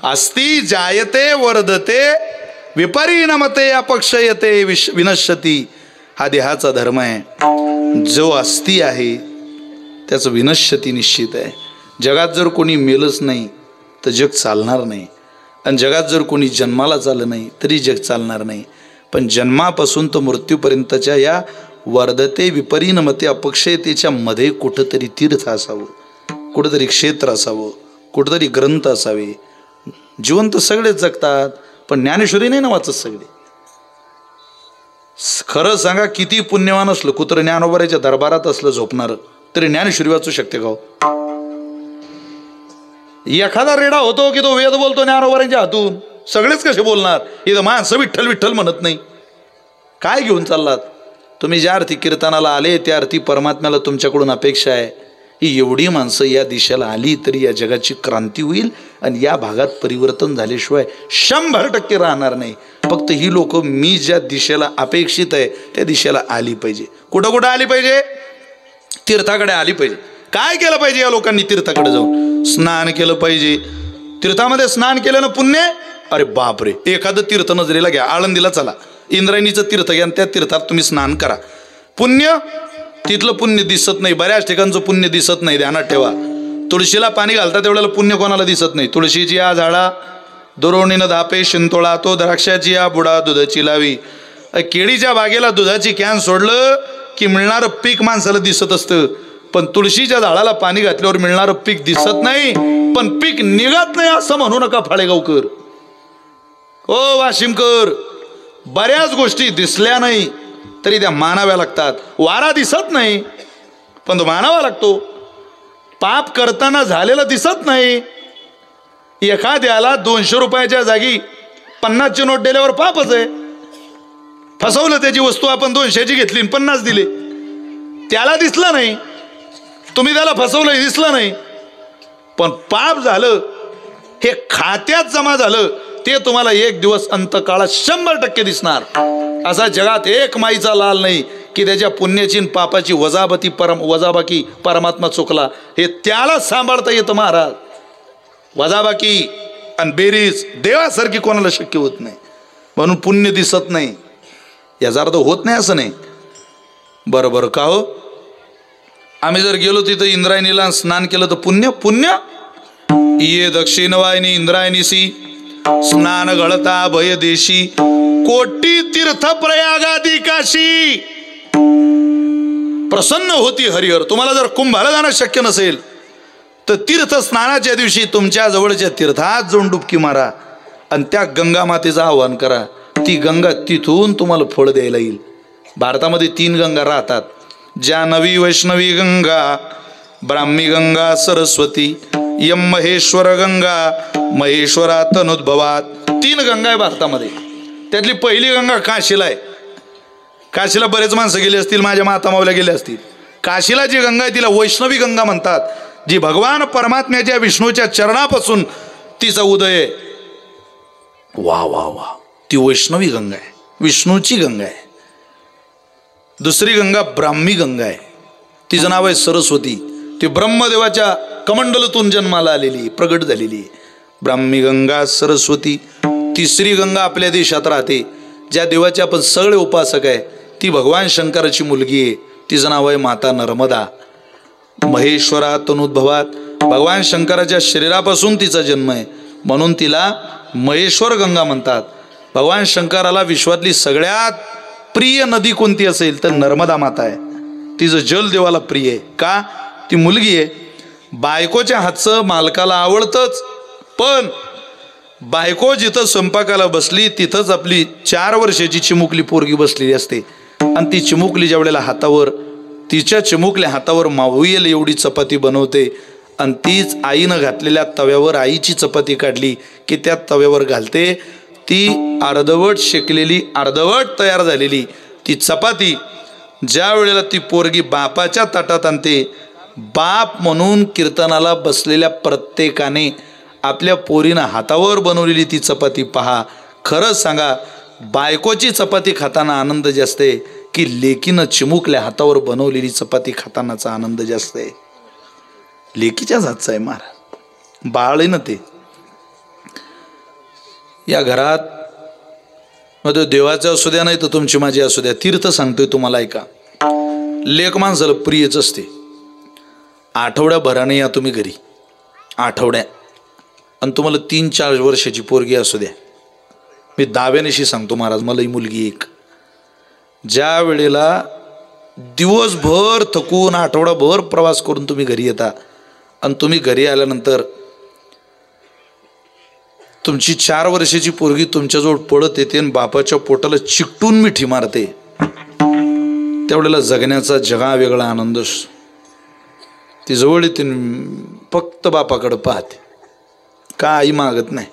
अस्ति जायते वर्धते विपरिणमते अपक्ष येते विनश्यती. हा देहाचा धर्म आहे. जो अस्ति आहे त्याचं विनश्यती निश्चित आहे. जगात जर कोणी मेलच नाही तर जग चालणार नाही, आणि जगात जर कोणी जन्माला चाललं नाही तरी जग चालणार नाही. पण जन्मापासून तर मृत्यूपर्यंतच्या या वर्धते विपरिणमते अपक्षयतेच्या मध्ये कुठंतरी तीर्थ असावं, कुठंतरी क्षेत्र असावं, कुठंतरी ग्रंथ असावे. जिवंत सगळेच जगतात पण ज्ञानेश्वरी नाही ना वाचत सगळे. खरं सांगा किती पुण्यवान असलं, कुत्र ज्ञानोबराच्या दरबारात असलं झोपणार तरी ज्ञानेश्वरी वाचू शकते का? एखादा रेडा होतो की तो वेद बोलतो ज्ञानोबरांच्या हातून, सगळेच कसे बोलणार? इथं माणसं विठ्ठल विठ्ठल म्हणत नाही. काय घेऊन चाललात तुम्ही? ज्या अर्थी कीर्तनाला आले त्या अर्थी परमात्म्याला तुमच्याकडून अपेक्षा आहे ही एवढी माणसं या दिशेला आली तरी या जगाची क्रांती होईल, आणि या भागात परिवर्तन झाल्याशिवाय 100% राहणार नाही. फक्त ही लोक मी ज्या दिशेला अपेक्षित आहे त्या दिशेला आली पाहिजे. कुठं कुठं आली पाहिजे? तीर्थाकडे आली पाहिजे. काय केलं पाहिजे या लोकांनी? तीर्थाकडे जाऊन स्नान केलं पाहिजे. तीर्थामध्ये स्नान केल्यानं पुण्य, अरे बापरे. एखादं तीर्थ नजरेला घ्या, आळंदीला चला, इंद्रायणीचं तीर्थ घ्या, त्या तीर्थात तुम्ही स्नान करा. पुण्य, तिथलं पुण्य दिसत नाही. बऱ्याच ठिकाणचं पुण्य दिसत नाही, ध्यानात ठेवा. तुळशीला पाणी घालता तेवढ्याला पुण्य कोणाला दिसत नाही. तुळशीची या झाडा दोरोणीनं धापे शिंतोळा, तो द्राक्षाची या बुडा दुधाची लावी. केळीच्या बागेला दुधाची कॅन सोडलं की मिळणारं पीक माणसाला दिसत असतं, पण तुळशीच्या झाडाला पाणी घातल्यावर मिळणारं पीक दिसत नाही, पण पीक निघत नाही असं म्हणू नका फाळेगावकर. ओ वाशिमकर, बऱ्याच गोष्टी दिसल्या नाही तरी त्या मानाव्या लागतात. वारा दिसत नाही पण तो मानावा लागतो. पाप करताना झालेलं दिसत नाही. एखाद्याला 200 रुपयाच्या जागी 50ची नोट दिल्यावर पापच आहे. फसवलं, त्याची वस्तू आपण 200ची घेतली 50 दिले, त्याला दिसलं नाही. तुम्ही त्याला फसवलं, दिसलं नाही, पण पाप झालं हे खात्यात जमा झालं ते तुम्हाला एक दिवस अंतकाळात 100% दिसणार. असा जगात एक माईचा लाल नाही की त्याच्या पुण्याची पापाची वजाबाकी परमात्मा चुकला हे त्याला सांभाळता येतं महाराज. वजाबाकी आणि बेरीज देवासारखी कोणाला शक्य होत नाही. म्हणून पुण्य दिसत नाही याचा अर्थ होत नाही असं नाही. बरोबर का हो? आम्ही जर गेलो तिथं इंद्रायणीला स्नान केलं तर पुण्य पुण्य. ये दक्षिण वाहिनी इंद्रायणीसी स्नान गळता भय देशी, कोटी तीर्थ प्रयागादी काशी. प्रसन्न होती हरिहर. तुम्हाला जर कुंभाला जाणं शक्य नसेल तर तीर्थ स्नानाच्या दिवशी तुमच्या जवळच्या तीर्थात जाऊन डुबकी मारा आणि त्या गंगा मातेचं आवाहन करा. ती गंगा तिथून तुम्हाला फळ द्यायला येईल. भारतामध्ये 3 गंगा राहतात. जानवी वैष्णवी गंगा, ब्राह्मी गंगा, सरस्वती, यम महेश्वर गंगा, महेश्वरातनुद्भवात. 3 गंगा आहे भारतामध्ये. त्यातली पहिली गंगा काशीला आहे. काशीला बरेच माणसं गेले असतील, माझ्या माता मावल्या गेले असतील. काशीला जी गंगा आहे तिला वैष्णवी गंगा म्हणतात, जी भगवान परमात्म्याच्या विष्णूच्या चरणापासून तिचा उदय आहे. वा वा वा, ती वैष्णवी गंगा आहे, विष्णूची गंगा आहे. दुसरी गंगा ब्राह्मी गंगा आहे, तिचं नाव आहे सरस्वती. ती ब्रह्मदेवाच्या कमंडलूतून जन्माला आलेली, प्रगट झालेली ब्राह्मी गंगा सरस्वती. तिसरी गंगा आपल्या देशात राहते, ज्या देवाचे आपण सगळे उपासक आहे, ती भगवान शंकराची मुलगी आहे, तिचं नाव आहे माता नर्मदा. महेश्वरातनुद्भवात, भगवान शंकराच्या शरीरापासून तिचा जन्म आहे, म्हणून तिला महेश्वर गंगा म्हणतात. भगवान शंकराला विश्वातली सगळ्यात प्रिय नदी कोणती असेल तर नर्मदा माता आहे. तिचं जल देवाला प्रिय आहे. का? ती मुलगी आहे. बायकोच्या हातचं मालकाला आवडतंच, पण बायको जिथं स्वयंपाकाला बसली तिथंच आपली 4 वर्षाची चिमुकली पोरगी बसलेली असते आणि ती चिमुकली ज्या वेळेला हातावर, तिच्या चिमुकल्या हातावर मावळेल एवढी चपाती बनवते आणि तीच आईनं घातलेल्या तव्यावर आईची चपाती काढली की त्या तव्यावर घालते. ती अर्धवट शेकलेली, अर्धवट तयार झालेली ती चपाती ज्या वेळेला ती पोरगी बापाच्या ताटात आणते, बाप म्हणून कीर्तनाला बसलेल्या प्रत्येकाने आपल्या पोरीनं हातावर बनवलेली ती चपाती पहा. खरंच सांगा, बायकोची चपाती खाताना आनंद जास्त आहे की लेकीनं चिमुकल्या हातावर बनवलेली चपाती खातानाचा आनंद जास्त आहे? लेकीच्याच हातचा आहे महाराज, बाळ आहे ना ते. या घरात मध्ये देवाचं असू द्या नाही तर तुमची माझी असू द्या, तीर्थ सांगतोय तुम्हाला ऐका. लेक माणसाला प्रियच असते. आठवड्याभराने या तुम्ही घरी, आठवड्या, आणि तुम्हाला 3-4 वर्षाची पोरगी असू द्या, मी दाव्यानेशी सांगतो महाराज, मला ही मुलगी एक. ज्या वेळेला दिवसभर थकून आठवडाभर प्रवास करून तुम्ही घरी येता आणि तुम्ही घरी आल्यानंतर तुमची 4 वर्षाची पोरगी तुमच्याजवळ पळत येते आणि बापाच्या पोटाला चिकटून मिठी मारते, त्यावेळेला जगण्याचा जगा वेगळा आनंद असतो. ती जवळ येते, फक्त बापाकडं पाहते, का आई मागत नाही,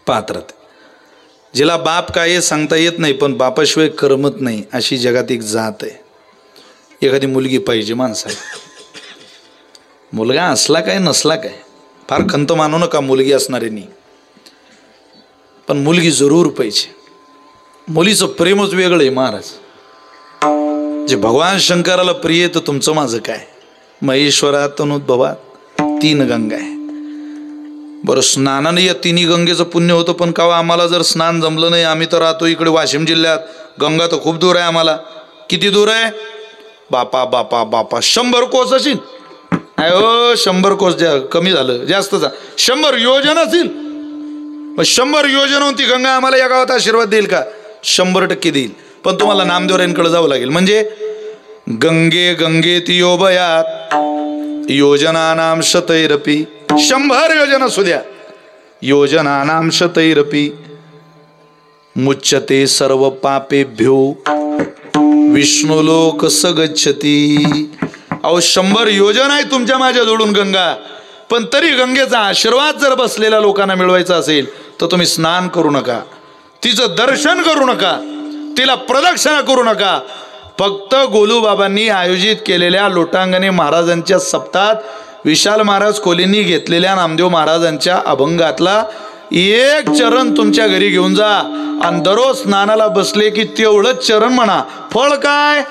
पाहत राहते. जिला बाप काय सांगता येत नाही पण बापाशिवाय करमत नाही, अशी जगात एक जात आहे. एखादी मुलगी पाहिजे माणसाला. मुलगा असला काय नसला काय, फार खंत मानू नका मुलगी असणाऱ्यांनी, पण मुलगी जरूर पाहिजे. मुलीचं प्रेमच वेगळं आहे महाराज. जे भगवान शंकराला प्रिय तर तुमचं माझं काय. महेश्वरातनुद्भवात 3 गंगा आहे. बरं, स्नानाने या 3 गंगेचं पुण्य होतं, पण का आम्हाला जर स्नान जमलं नाही, आम्ही तर राहतो इकडे वाशिम जिल्ह्यात, गंगा तर खूप दूर आहे आम्हाला. किती दूर आहे बापा बापा बापा? 100 कोस असेल. अहो 100 कोस कमी झालं, जास्तच 100 योजना असतील. मग 100 योजना ती गंगा आम्हाला या गावात आशीर्वाद देईल का? 100% देईल. पण तुम्हाला नामदेवरायांकडे जावं लागेल. म्हणजे गंगे गंगे तियोबयात योजना नाम शतैरपी, 100 योजना सुद्या योजना नाम शतैरपी मुच्यते सर्व पापेभ्यो विष्णुलोक सगच्छती. अहो 100 योजना आहे तुमच्या माझ्या जोडून गंगा, पण तरी गंगेचा आशीर्वाद जर बसलेल्या लोकांना मिळवायचा असेल तर तुम्ही स्नान करू नका, तिचं दर्शन करू नका, तिला प्रदक्षिणा करू नका. फक्त गोलूबाबांनी आयोजित केलेल्या लोटांगणे महाराजांच्या सप्तात विशाल महाराज कोलींनी घेतलेल्या नामदेव महाराजांच्या अभंगातला 1 चरण तुमच्या घरी घेऊन जा आणि दररोज स्नानाला बसले की तेवढंच चरण म्हणा. फळ काय?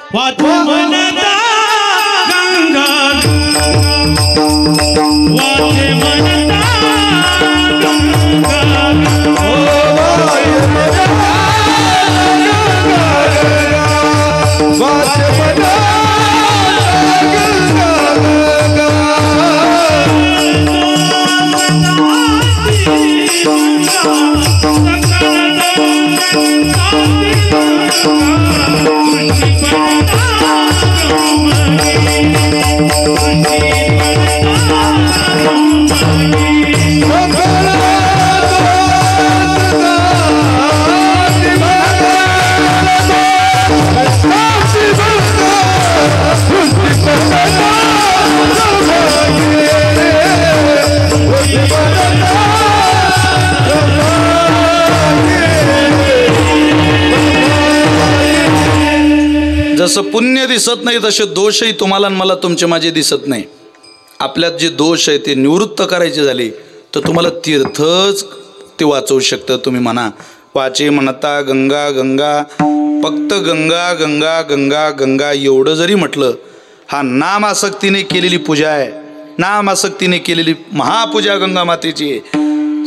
जसं पुण्य दिसत नाही तसे दोषही तुम्हाला आणि मला तुमचे माझे दिसत नाही. आपल्यात जे दोष आहे ते निवृत्त करायचे झाले तर तुम्हाला तीर्थच ते वाचवू शकतं. तुम्ही म्हणा वाचे म्हणता गंगा गंगा, फक्त गंगा गंगा गंगा गंगा एवढं जरी म्हटलं, हा नामासक्तीने केलेली पूजा आहे. नामासक्तीने केलेली महापूजा गंगा मातेची आहे.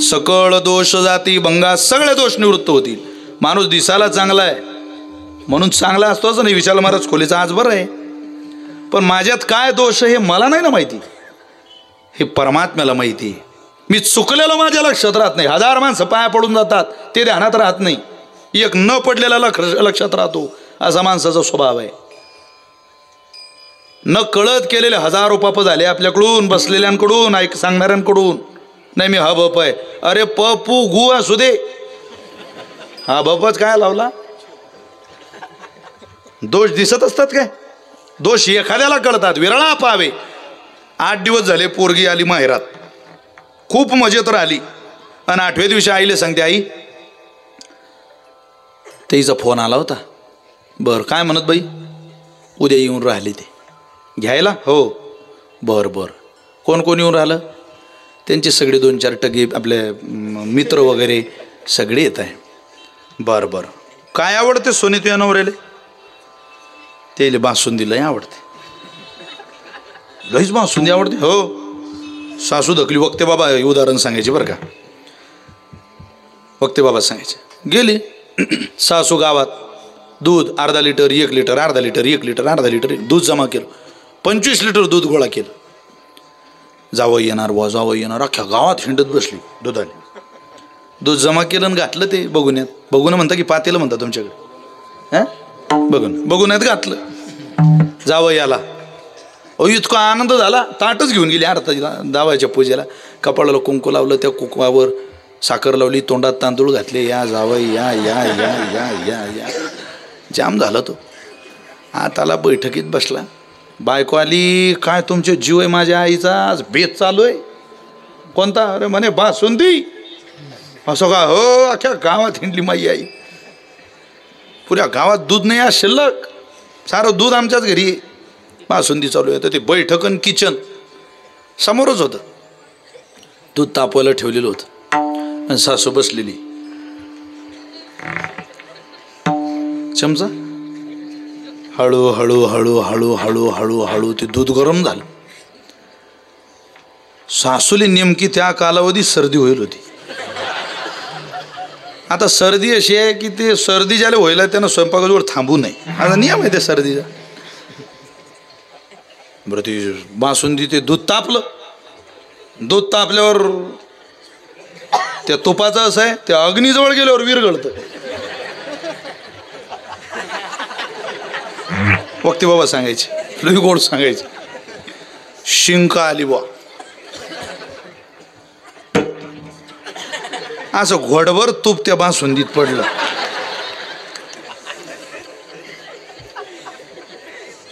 सकळ दोष जाती भंगा, सगळे दोष निवृत्त होतील. माणूस दिसायला चांगला आहे म्हणून चांगला असतोच नाही. विशाल महाराज खोलीचा आज बरं आहे, पण माझ्यात काय दोष हे मला नाही ना माहिती, हे परमात्म्याला माहिती. मी चुकलेलं माझ्या लक्षात राहत नाही. 1000 माणसं पाया पडून जातात ते ध्यानात राहत नाही. एक न पडलेला लक्षात राहतो, असा माणसाचा स्वभाव आहे. न कळत केलेले 1000 पाप झाले आपल्याकडून, बसलेल्यांकडून, ऐक सांगणाऱ्यांकडून. नाही मी हा बाप आहे, अरे पपू गु असू दे, हा बापच काय लावला. दोष दिसत असतात काय? दोष एखाद्याला कळतात, विरळा पावे. 8 दिवस झाले पोरगी आली माहेरात, खूप मजेत राहिली आणि 8व्या दिवशी आईले सांगते, आई तेचा फोन आला होता. बरं काय म्हणत बाई? उद्या येऊन राहिले ते घ्यायला. हो बरं बरं. कोण कोण येऊन राहिलं? त्यांचे सगळे 2-4 टगे आपले मित्र वगैरे सगळे येत आहे. बरं बरं. काय आवडते सोने तुझ्या नवऱ्याले? ते बासुंदीला आवडते. लईच बासुंदी आवडते? हो. सासू धकली. वक्ते बाबा उदाहरण सांगायचे बरं का, वक्ते बाबा सांगायचे. गेली सासू गावात, दूध अर्धा लिटर 1 लिटर, अर्धा लिटर 1 लिटर, अर्धा लिटर दूध जमा केलं. 25 लिटर दूध गोळा केलं. जावं येणार वा जावं येणार, अख्ख्या गावात हिंडत बसली दुधाने. दूध जमा केलं आणि घातलं ते बघुन्यात. बघून म्हणता की पातेलं म्हणता तुमच्याकडे? हां बघुन्यात घातलं. जावं याला इतका आनंद झाला, ताटच घेऊन गेली आरतीला दावाच्या पूजेला. कपाळाला कुंकू लावलं, त्या कुंकवावर साखर लावली, तोंडात तांदूळ घातले. या जावं या या या या या या. जाम झाला तो. आताला बैठकीत बसला. बायको आली. काय तुमचे जीव आहे माझ्या आईचा, आज बेत चालू आहे. कोणता? अरे म्हणे बासुंदी. असं का? हो अख्ख्या गावात हिंडली माझी आई. पुऱ्या गावात दूध नाही आज शिल्लक, सारं दूध आमच्याच घरी. बासुंदी चालू आहे. तर ते बैठक आणि किचन समोरच होतं. दूध तापवायला ठेवलेलं होतं आणि सासू बसलेली. चमचा हळू हळू हळू हळू हळू हळू हळू ते दूध गरम झालं. सासूली नेमकी त्या कालावधीत सर्दी होईल होती. आता सर्दी अशी आहे की ते सर्दी ज्याला व्हायला त्यानं स्वयंपाकाजवळ थांबू नये, आता नियम आहे ते सर्दीचा. बरं ती बासुंदी ते दूध तापलं. दूध तापल्यावर त्या तुपाचं असं आहे, त्या अग्नीजवळ गेल्यावर विरघळतं. वक्ते बाबा सांगायचे, लई गोड सांगायचे. शिंक आली बा. असं घोडभर तूप त्या बासुंदीत पडलं.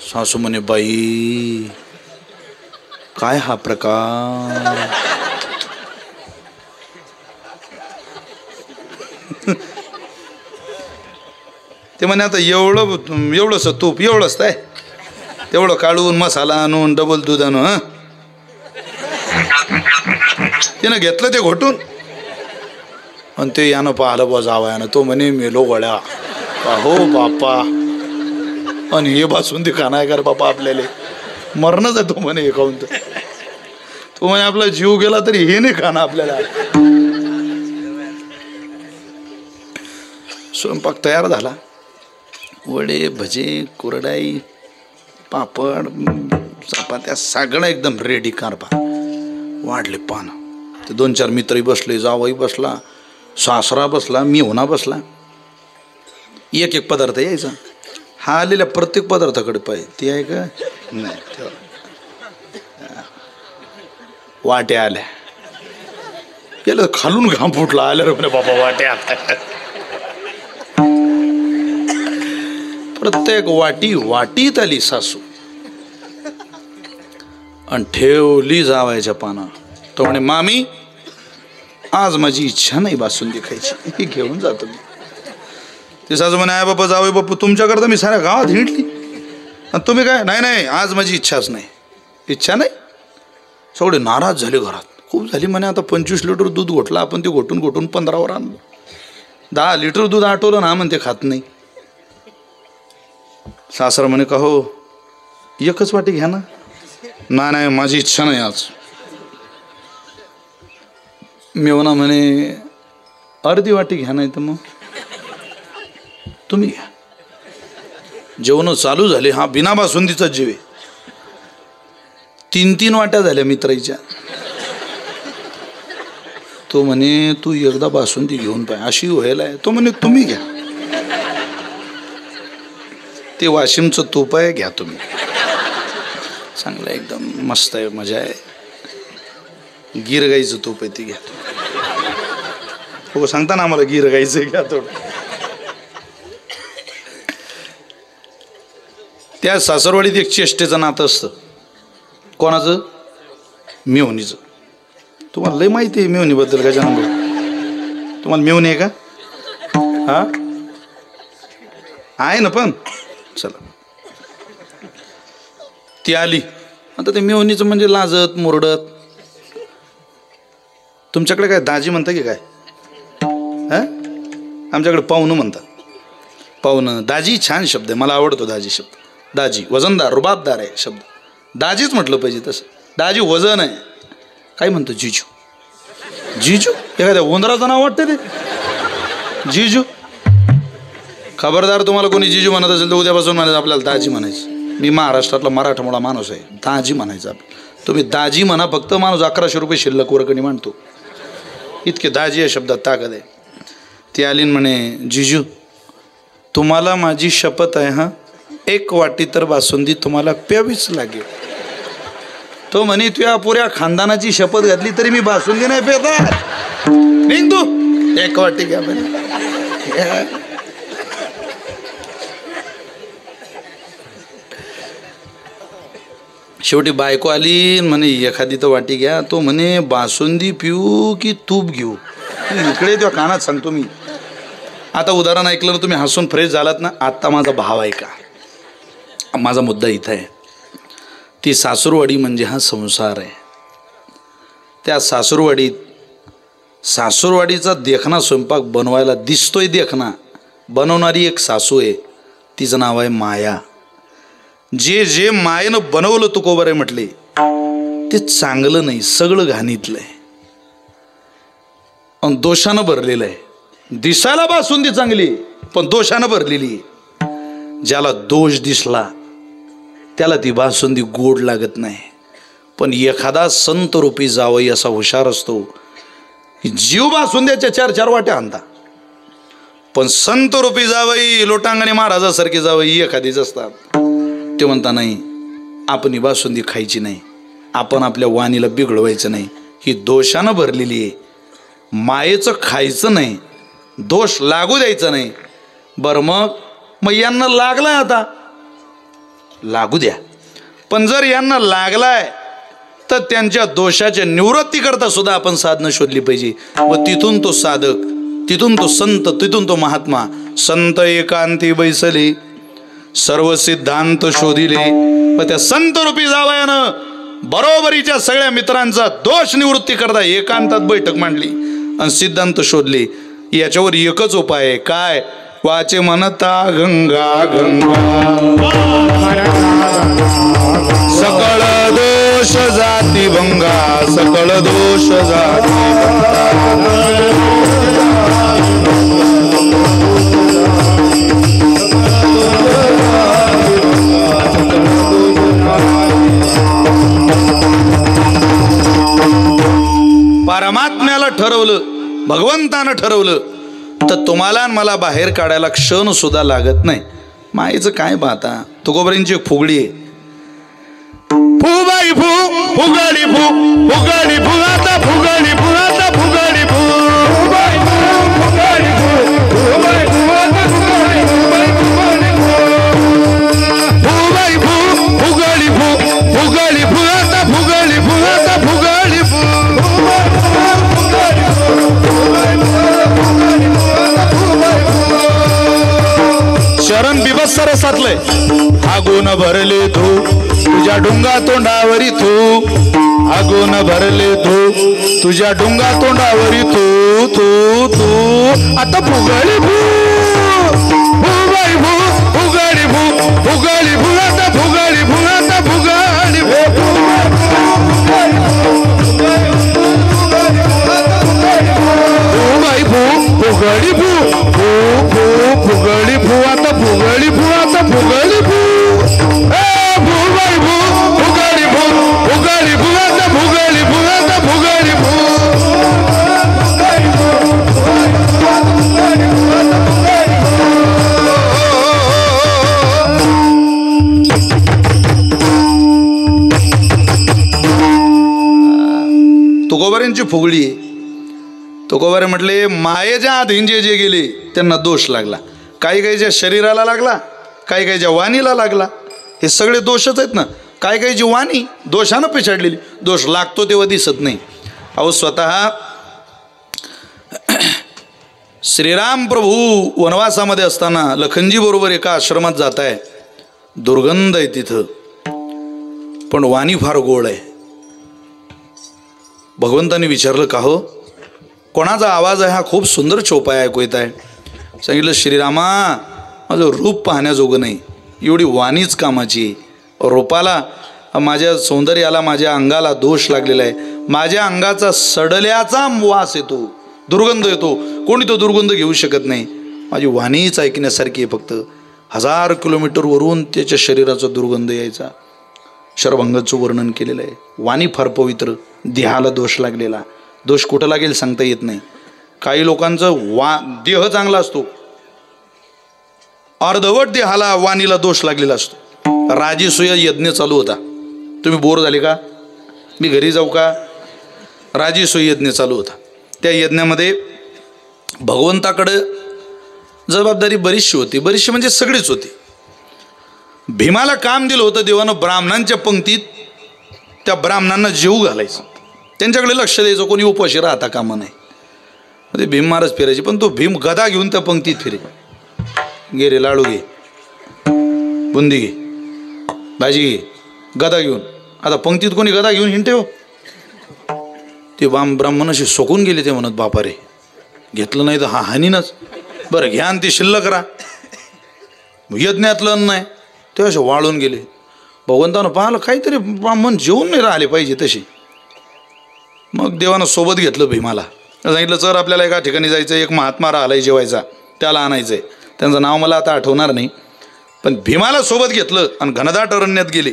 सासू म्हणे, बाई काय हा प्रकार. ते म्हणे आता एवढंच तूप एवढंच काय, तेवढं काढून मसाला आणून डबल दूध आणून. हं त्यानं घेतलं ते घोटून आणि ते यानं पाहिलं बा जावयानं. तो म्हणे मेलो गळ्या. हो बापा. आणि हे बासुंदी खाणार कर बापा, आपल्याला मरणच आहे. तो म्हणे हे खाऊन तर, तो म्हणे आपला जीव गेला तरी हे नाही खाणं आपल्याला. स्वयंपाक तयार झाला. वडे भजे कुरडाई पापड चपात्या सगळं एकदम रेडी. कारभार वाढले पानं. ते 2-4 मित्रही बसले, जावई बसला, सासरा बसला, मी होना बसला. एक पदार्थ यायचा. हा आलेल्या प्रत्येक पदार्थाकडे पाहिजे. ते आहे का नाही. वाट्या आल्या. गेलं खालून घाम फुटला. आल्या रे म्हणे बाबा वाट्या. प्रत्येक वाटीत आली सासू आणि ठेवली जावायच्या पाना. तो म्हणे, मामी आज माझी इच्छा नाही बासुंदी खायची, घेऊन जातो मी. ते सासू म्हणे, आहे बापा जावई बापू तुमच्याकरता मी साऱ्या गावात हिंडली, आणि तुम्ही काय नाही नाही आज माझी इच्छाच नाही. इच्छा नाही. सगळे नाराज झाले. घरात खूप झाली म्हणे. आता 25 लिटर दूध घोटलं आपण. ते घोटून घोटून 15वर आणलं. 10 लिटर दूध आटवलं ना म्हणते खात नाही. सासरा म्हणे का हो एकच वाटी घ्या ना. नाही माझी इच्छा नाही आज. मेवना म्हणे अर्धी वाटी घ्या नाही तर मग तुम्ही घ्या. जेवण चालू झाले. हा बिना बासुंदीचा जेवे. 3 वाट्या झाल्या मित्राच्या. तो म्हणे तू एकदा बासुंदी घेऊन पाय अशी व्हायला आहे. तो म्हणे तुम्ही घ्या. ते वाशिमचं तूप आहे घ्या तुम्ही. चांगलं एकदम मस्त आहे. मजा आहे. गिरगाईचं तूप आहे ती घ्या. हो सांगता ना आम्हाला गिरगाईचं घ्या थोडं. त्या सासरवाडीत एक चेष्टेचं नातं असतं. कोणाचं? मेवणीचं. तुम्हाला लय माहिती आहे मेवणीबद्दल का जाणून. तुम्हाला मेवणी आहे का? हा आहे ना. पण चला ती आली. आता ते मेवणीचं म्हणजे लाजत मुरडत. तुमच्याकडे काय दाजी म्हणता की काय? हा आमच्याकडे पाहुणं म्हणतात. पाहुणं. दाजी छान शब्द आहे. मला आवडतो दाजी शब्द. दाजी वजनदार रुबाबदार आहे शब्द. दाजीच म्हटलं पाहिजे तसं. दाजी वजन आहे. काय म्हणतो? जिजू. जिजू एखाद्या उंदराचं नाव वाटतं ते जिजू. खबरदार तुम्हाला कोणी जिजू म्हणत असेल तर उद्यापासून म्हणायचं आपल्याला दाजी म्हणायचं. मी महाराष्ट्रातला मराठमोळा माणूस आहे. दाजी म्हणायचं आपलं. तुम्ही दाजी म्हणा फक्त. माणूस 1100 रुपये शिल्लक वर्गणी मांडतो. इतके दाजी या शब्दात ताकद आहे. ती आली म्हणे जिजू तुम्हाला माझी शपथ आहे. हां 1 वाटी तर बासुंदी तुम्हाला प्यावीच लागेल. तो म्हणे तुझ्या पुऱ्या खानदानाची शपथ घातली तरी मी बासुंदी नाही पेता. निघ तू. 1 वाटी घ्या म्हणे. शेवटी बायको आली म्हणे एखादी तर वाटी घ्या. तो म्हणे बासुंदी पिऊ की तूप घेऊ. इकडे त्या कानात सांगतो मी. आता उदाहरण ऐकलं ना तुम्ही हसून फ्रेश झालात ना. आत्ता माझा भाव आहे का. माझा मुद्दा इथं आहे. ती सासूरवाडी म्हणजे हा संसार आहे. त्या सासूरवाडीचा देखणा स्वयंपाक बनवायला दिसतोय. देखणा बनवणारी एक सासू आहे. तिचं नाव आहे माया. जे मायेनं बनवलं तुकोबरे म्हटले ते चांगलं नाही. सगळं घाणीतलं आहे. आणि दोषानं भरलेलं आहे. दिसायला बासुंदी चांगली पण दोषानं भरलेली. ज्याला दोष दिसला त्याला ती बासुंदी गोड लागत नाही. पण एखादा संत रूपी जावई असा हुशार असतो की जीव बासुंद्याच्या 4 वाट्या आणता. पण संत रूपी जावई लोटांगणी महाराजासारखे जावई एखादीच असतात. ते म्हणता नाही आपण ही बासुंदी खायची नाही. आपण आपल्या वाणीला बिघडवायचं नाही. ही दोषानं भरलेली आहे. मायेचं खायचं नाही. दोष लागू द्यायचा नाही. बरं मग यांना लागलाय आता लागू द्या. पण जर यांना लागलाय तर त्यांच्या दोषाच्या निवृत्तीकरता सुद्धा आपण साधनं शोधली पाहिजे. व तिथून तो साधक, तिथून तो संत, तिथून तो महात्मा. संत एकांती बैसले सर्व सिद्धांत शोधिले. व त्या संत रूपी जावयानं बरोबरीच्या सगळ्या मित्रांचा दोष निवृत्ती करता एकांतात बैठक मांडली आणि सिद्धांत शोधले. याच्यावर एकच उपाय आहे. काय? वाचे म्हणता गंगा गंगा सकळ दोष जाती भंगा. सकळ दोष जाती परमात्म्याला ठरवलं, भगवंतानं ठरवलं तर तुम्हाला मला बाहेर काढायला क्षण सुद्धा लागत नाही. माईचं काय पाहता. तुकोबरींची एक फुगडी आहे. फुबाई फु फुगडी फु फुगडी फु आता फुगडी फु आता फुगडी फु फुबाई फु फुगडी फु फुबाई फु आता फुगडी फुबाई फु फुगडी फु फुगडी फु आता फुगडी फु आता फुगडी फु वरण बिभत्स रसातलंय. आगून भरले तू तुझ्या डुंगा तोंडावरी तू, आगून भरले तू तुझ्या डुंगा तोंडावरी तू तू तू. आता फुगळी भू फुगळी भू फुगळी भू फुगळी भू आता फुगळी भू आता फुगळी भू. फुगळी भू भू भू फुगळी भू आता फुगळी भू आता फुगळी भू. फुगळी भू फुगळी भू फुगळी भू आता फुगळी भू आता फुगळी भू. तुकोबारांची फुगळी. तुकोबारे म्हटले मायेच्या आधींचे जे गेले त्यांना दोष लागला. काही काहीच्या शरीराला लागला, काही काहीच्या वाणीला लागला. हे सगळे दोषच आहेत ना. काही काहीची वाणी दोषानं पिछाडलेली, दोष लागतो तेव्हा दिसत नाही. अहो स्वतः श्रीराम प्रभू वनवासामध्ये असताना लखनजी बरोबर एका आश्रमात जात आहे. दुर्गंध आहे तिथं, पण वाणी फार गोड आहे. भगवंतांनी विचारलं का हो कोणाचा आवाज आहे हा, खूप सुंदर चोपाय ऐकू येत आहे. सांगितलं श्रीरामा माझं रूप पाहण्याजोगं नाही, एवढी वाणीच कामाची. रूपाला माझ्या सौंदर्याला माझ्या अंगाला दोष लागलेला आहे. माझ्या अंगाचा सडल्याचा वास येतो, दुर्गंध येतो. कोणी तो दुर्गंध घेऊ शकत नाही. माझी वाणीच ऐकण्यासारखी आहे. फक्त 1000 किलोमीटरवरून त्याच्या शरीराचा दुर्गंध यायचा. शरभंगाचं वर्णन केलेलं आहे. वाणी फार पवित्र, देहाला दोष लागलेला. दोष कुठं लागेल सांगता येत नाही. काही लोकांचं देह चांगला असतो, अर्धवट देहाला वाणीला दोष लागलेला असतो. राजीसूय यज्ञ चालू होता. तुम्ही बोर झाले का, मी घरी जाऊ का? राजीसूय यज्ञ चालू होता. त्या यज्ञामध्ये भगवंताकडं जबाबदारी बरीचशी होती. बरीचशी म्हणजे सगळीच होती. भीमाला काम दिलं होतं देवानं ब्राह्मणांच्या पंक्तीत त्या ब्राह्मणांना जेवू घालायचं, त्यांच्याकडे लक्ष द्यायचं, कोणी उपाशी राहता कामा नाही. म्हणजे भीम महाराज फिरायचे, पण तो भीम गदा घेऊन त्या पंक्तीत फिरे. घे रे लाडू घे, बुंदी घे, भाजी घे, गदा घेऊन. आता पंक्तीत कोणी गदा घेऊन हिंडते हो? ते ब्राह्मण असे सोकून गेले. ते म्हणत बापा रे घेतलं नाही तर हा हानीनच. बरं घ्या आणि ते शिल्लक करा. यज्ञातलं नाही ते असे वाळून गेले. भगवंतानं पाहिलं काहीतरी ब्राह्मण जेवून नाही राहिले पाहिजे तसे. मग देवानं सोबत घेतलं भीमाला. सांगितलं सर आपल्याला एका ठिकाणी जायचं, एक महात्मा राहिलाय जेवायचा, त्याला आणायचं आहे. त्यांचं नाव मला आता आठवणार नाही, पण भीमाला सोबत घेतलं आणि घनदाट अरण्यात गेले.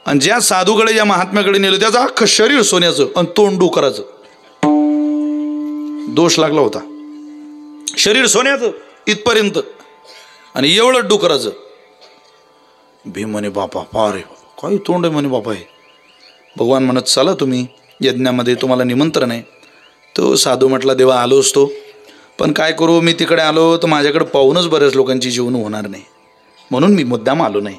आणि ज्या साधूकडे ज्या महात्म्याकडे नेलं त्याचं अख्खं शरीर सोन्याचं आणि तोंड डुकराचं. दोष लागला होता. शरीर सोन्याचं इथपर्यंत आणि एवढं डुकराचं. भीम म्हणे बापा पारे काही तोंड आहे म्हणे बापा हे. भगवान म्हणत चला तुम्ही यज्ञामध्ये, तुम्हाला निमंत्रण आहे. तो साधू म्हटला देवा आलो असतो, पण काय करू मी तिकडे आलो तर माझ्याकडे पाहूनच बऱ्याच लोकांची जीवन होणार नाही, म्हणून मी मुद्दाम आलो नाही.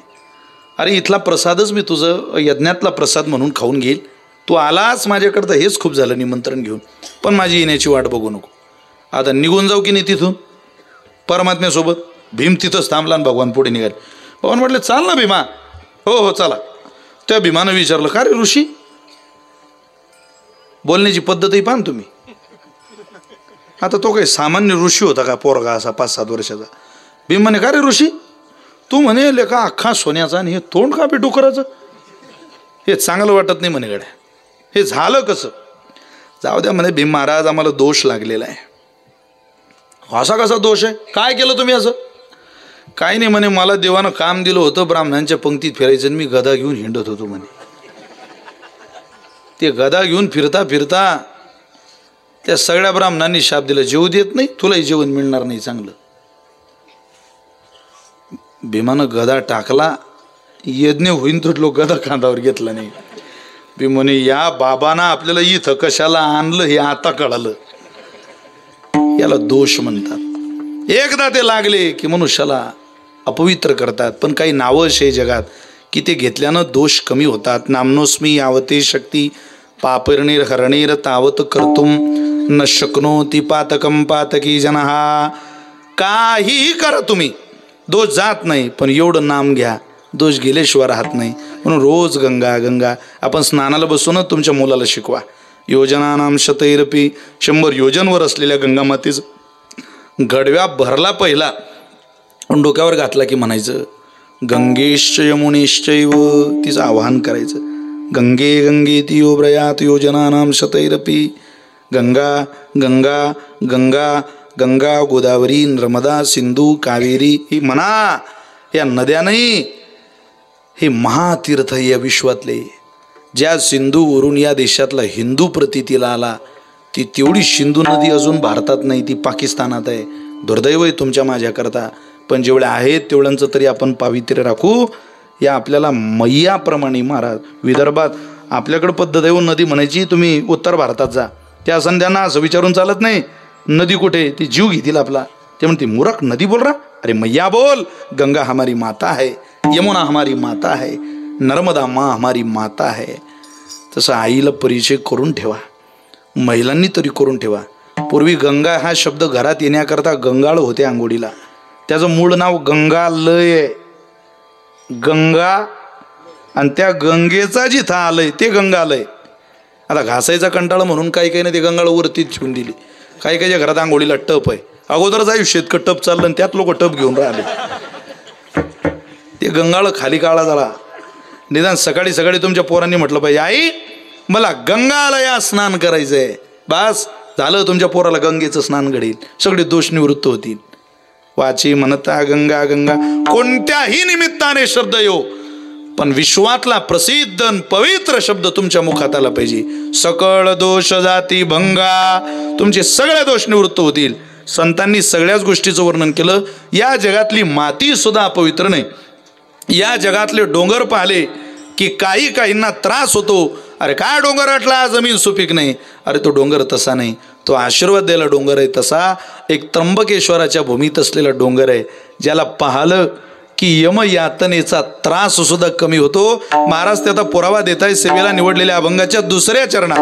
अरे इथला प्रसादच मी तुझं यज्ञातला प्रसाद म्हणून खाऊन घेईल. तू आलास माझ्याकडं तर हेच खूप झालं निमंत्रण घेऊन, पण माझी येण्याची वाट बघू नको. आता निघून जाऊ की नाही तिथून परमात्म्यासोबत. भीम तिथंच थांबला आणि भगवान पुढे निघाले. भगवान म्हटले चाल ना भीमा. हो हो चला. त्या भीमानं विचारलं का रे ऋषी, बोलण्याची पद्धतही पाहा तुम्ही. आता तो काही सामान्य ऋषी होता का, पोरगा असा 5-7 वर्षाचा. भीम म्हणे का रे ऋषी, तू म्हणे लेका अख्खा सोन्याचा आणि हे तोंड का डुकराचं, हे चांगलं वाटत नाही म्हणे गड्या. हे झालं कसं? जाऊ द्या म्हणे भीम महाराज आम्हाला दोष लागलेला आहे. असा कसा दोष आहे, काय केलं तुम्ही असं? काही नाही म्हणे मला देवानं काम दिलं होतं ब्राह्मणांच्या पंक्तीत फिरायचं आणि मी गदा घेऊन हिंडत होतो म्हणे. ते गदा घेऊन फिरता फिरता त्या सगळ्या ब्राह्मणांनी शाप दिला, जेवू देत नाही, तुलाही जेवण मिळणार नाही चांगलं. भीमानं गदा टाकला, यज्ञ होईन तुटलो, गदा खांदावर घेतला नाही. भीम म्हणे या बाबांना आपल्याला इथं कशाला आणलं हे आता कळालं. याला दोष म्हणतात. एकदा ते लागले की मनुष्याला अपवित्र करतात. पण काही नावं असे जगात की ते घेतल्यानं दोष कमी होतात. नामनोस्मी यावते शक्ती पापरणीर हरणीर तावत कर्तुम न शक्नोती पातकम पातकी जनहा. काही करा तुम्ही, दोष जात नाही, पण एवढं नाम घ्या, दोष गेल्याशिवाय राहत नाही. म्हणून रोज गंगा गंगा. आपण स्नानाला बसूनच तुमच्या मुलाला शिकवा. योजनानाम शतैरपी, 100 योजनवर असलेल्या गंगा मातेचं गडव्या भरला पहिला डोक्यावर घातला की म्हणायचं गंगेश्च यमुनेश्चैव, तिचं आवाहन करायचं. गंगे गंगेति यो प्रयात योजनानाम शतैरपी. गंगा गंगा गंगा गंगा गोदावरी नर्मदा सिंधू कावेरी, ही म्हणा. या नद्या नाही, हे महातीर्थ या विश्वातले. ज्या सिंधूवरून या देशातला हिंदू प्रतीतीला आला, ती तेवढी सिंधू नदी अजून भारतात नाही, ती पाकिस्तानात आहे. दुर्दैव आहे तुमच्या माझ्याकरता. पण जेवढ्या आहेत तेवढ्यांचं तरी आपण पावित्र्य राखू. या आपल्याला मैयाप्रमाणे महाराज विदर्भात आपल्याकडं पद्धत आहे नदी म्हणायची, तुम्ही उत्तर भारतात जा, त्या संध्यांना असं विचारून चालत नाही नदी कुठे, ती जीव घेतील आपला. ते म्हणते मूर्ख नदी बोल रहा, अरे मैया बोल. गंगा हमारी माता है, यमुना हमारी माता है, नर्मदा माँ हमारी माता है. तसं आईला परिचय करून ठेवा, महिलांनी तरी करून ठेवा. पूर्वी गंगा हा शब्द घरात येण्याकरता गंगाळ होते आंघोळीला. त्याचं मूळ नाव गंगालय आहे. गंगा आणि त्या गंगेचा जिथं आलंय ते गंगालय. आता घासायचा कंटाळा म्हणून काही काही नाही ते गंगाळ वरतीच ठेवून दिली. काही काहीच्या घरात आंघोळीला टप आहे. अगोदरच आयुष्यात टप चाललं आणि त्यात लोक टप घेऊन राहिले. ते गंगाळ खाली काळा झाला. निदान सकाळी सकाळी तुमच्या पोरांनी म्हटलं पाहिजे आई मला गंगालया स्नान करायचंय, बस झालं. तुमच्या पोराला गंगेचं स्नान घडेल, सगळे दोष निवृत्त होतील. वाची म्हणता गंगा गंगा. कोणत्याही निमित्ताने शब्द येऊ, पण विश्वातला प्रसिद्ध पवित्र शब्द तुमच्या मुखात आला पाहिजे. सकळ दोष जाती भंगा, तुमचे सगळे दोष निवृत्त होतील. संतांनी सगळ्याच गोष्टीचं वर्णन केलं. या जगातली माती सुद्धा अपवित्र नाही. या जगातले डोंगर पाहिले की काही काहींना त्रास होतो. अरे काय डोंगर अटला, जमीन सुपीक नाही. अरे तो डोंगर तसा नाही, तो आशीर्वाद द्यायला डोंगर आहे. तसा एक त्र्यंबकेश्वराच्या भूमीत असलेला डोंगर आहे, ज्याला पाहिलं की यमयातनेचा त्रास सुद्धा कमी होतो. महाराज त्याचा पुरावा देत आहे सेवेला निवडलेल्या अभंगाच्या 2ऱ्या चरणात.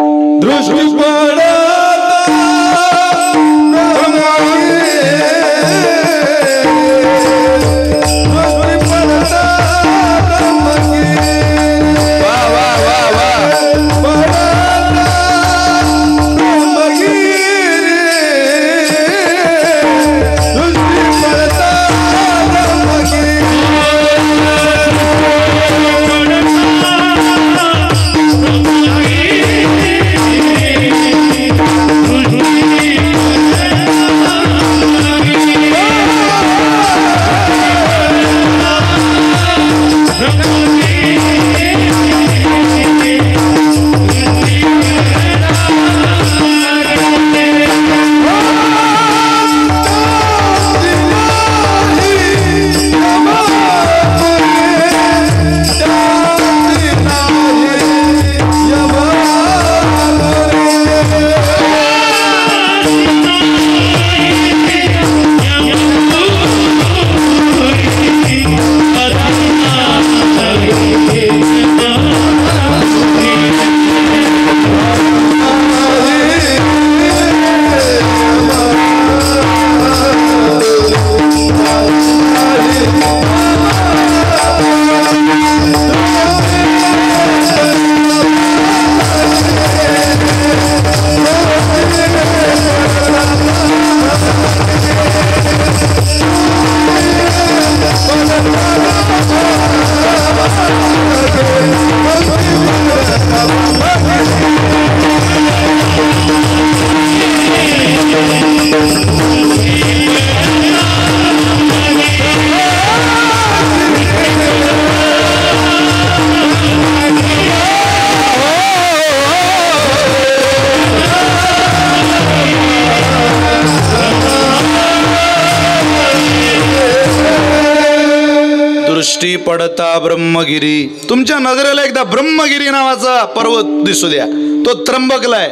दृष्टी पडता ब्रह्मगिरी. तुमच्या नजरेला एकदा ब्रह्मगिरी नावाचा पर्वत दिसू द्या, तो त्र्यंबकलाय.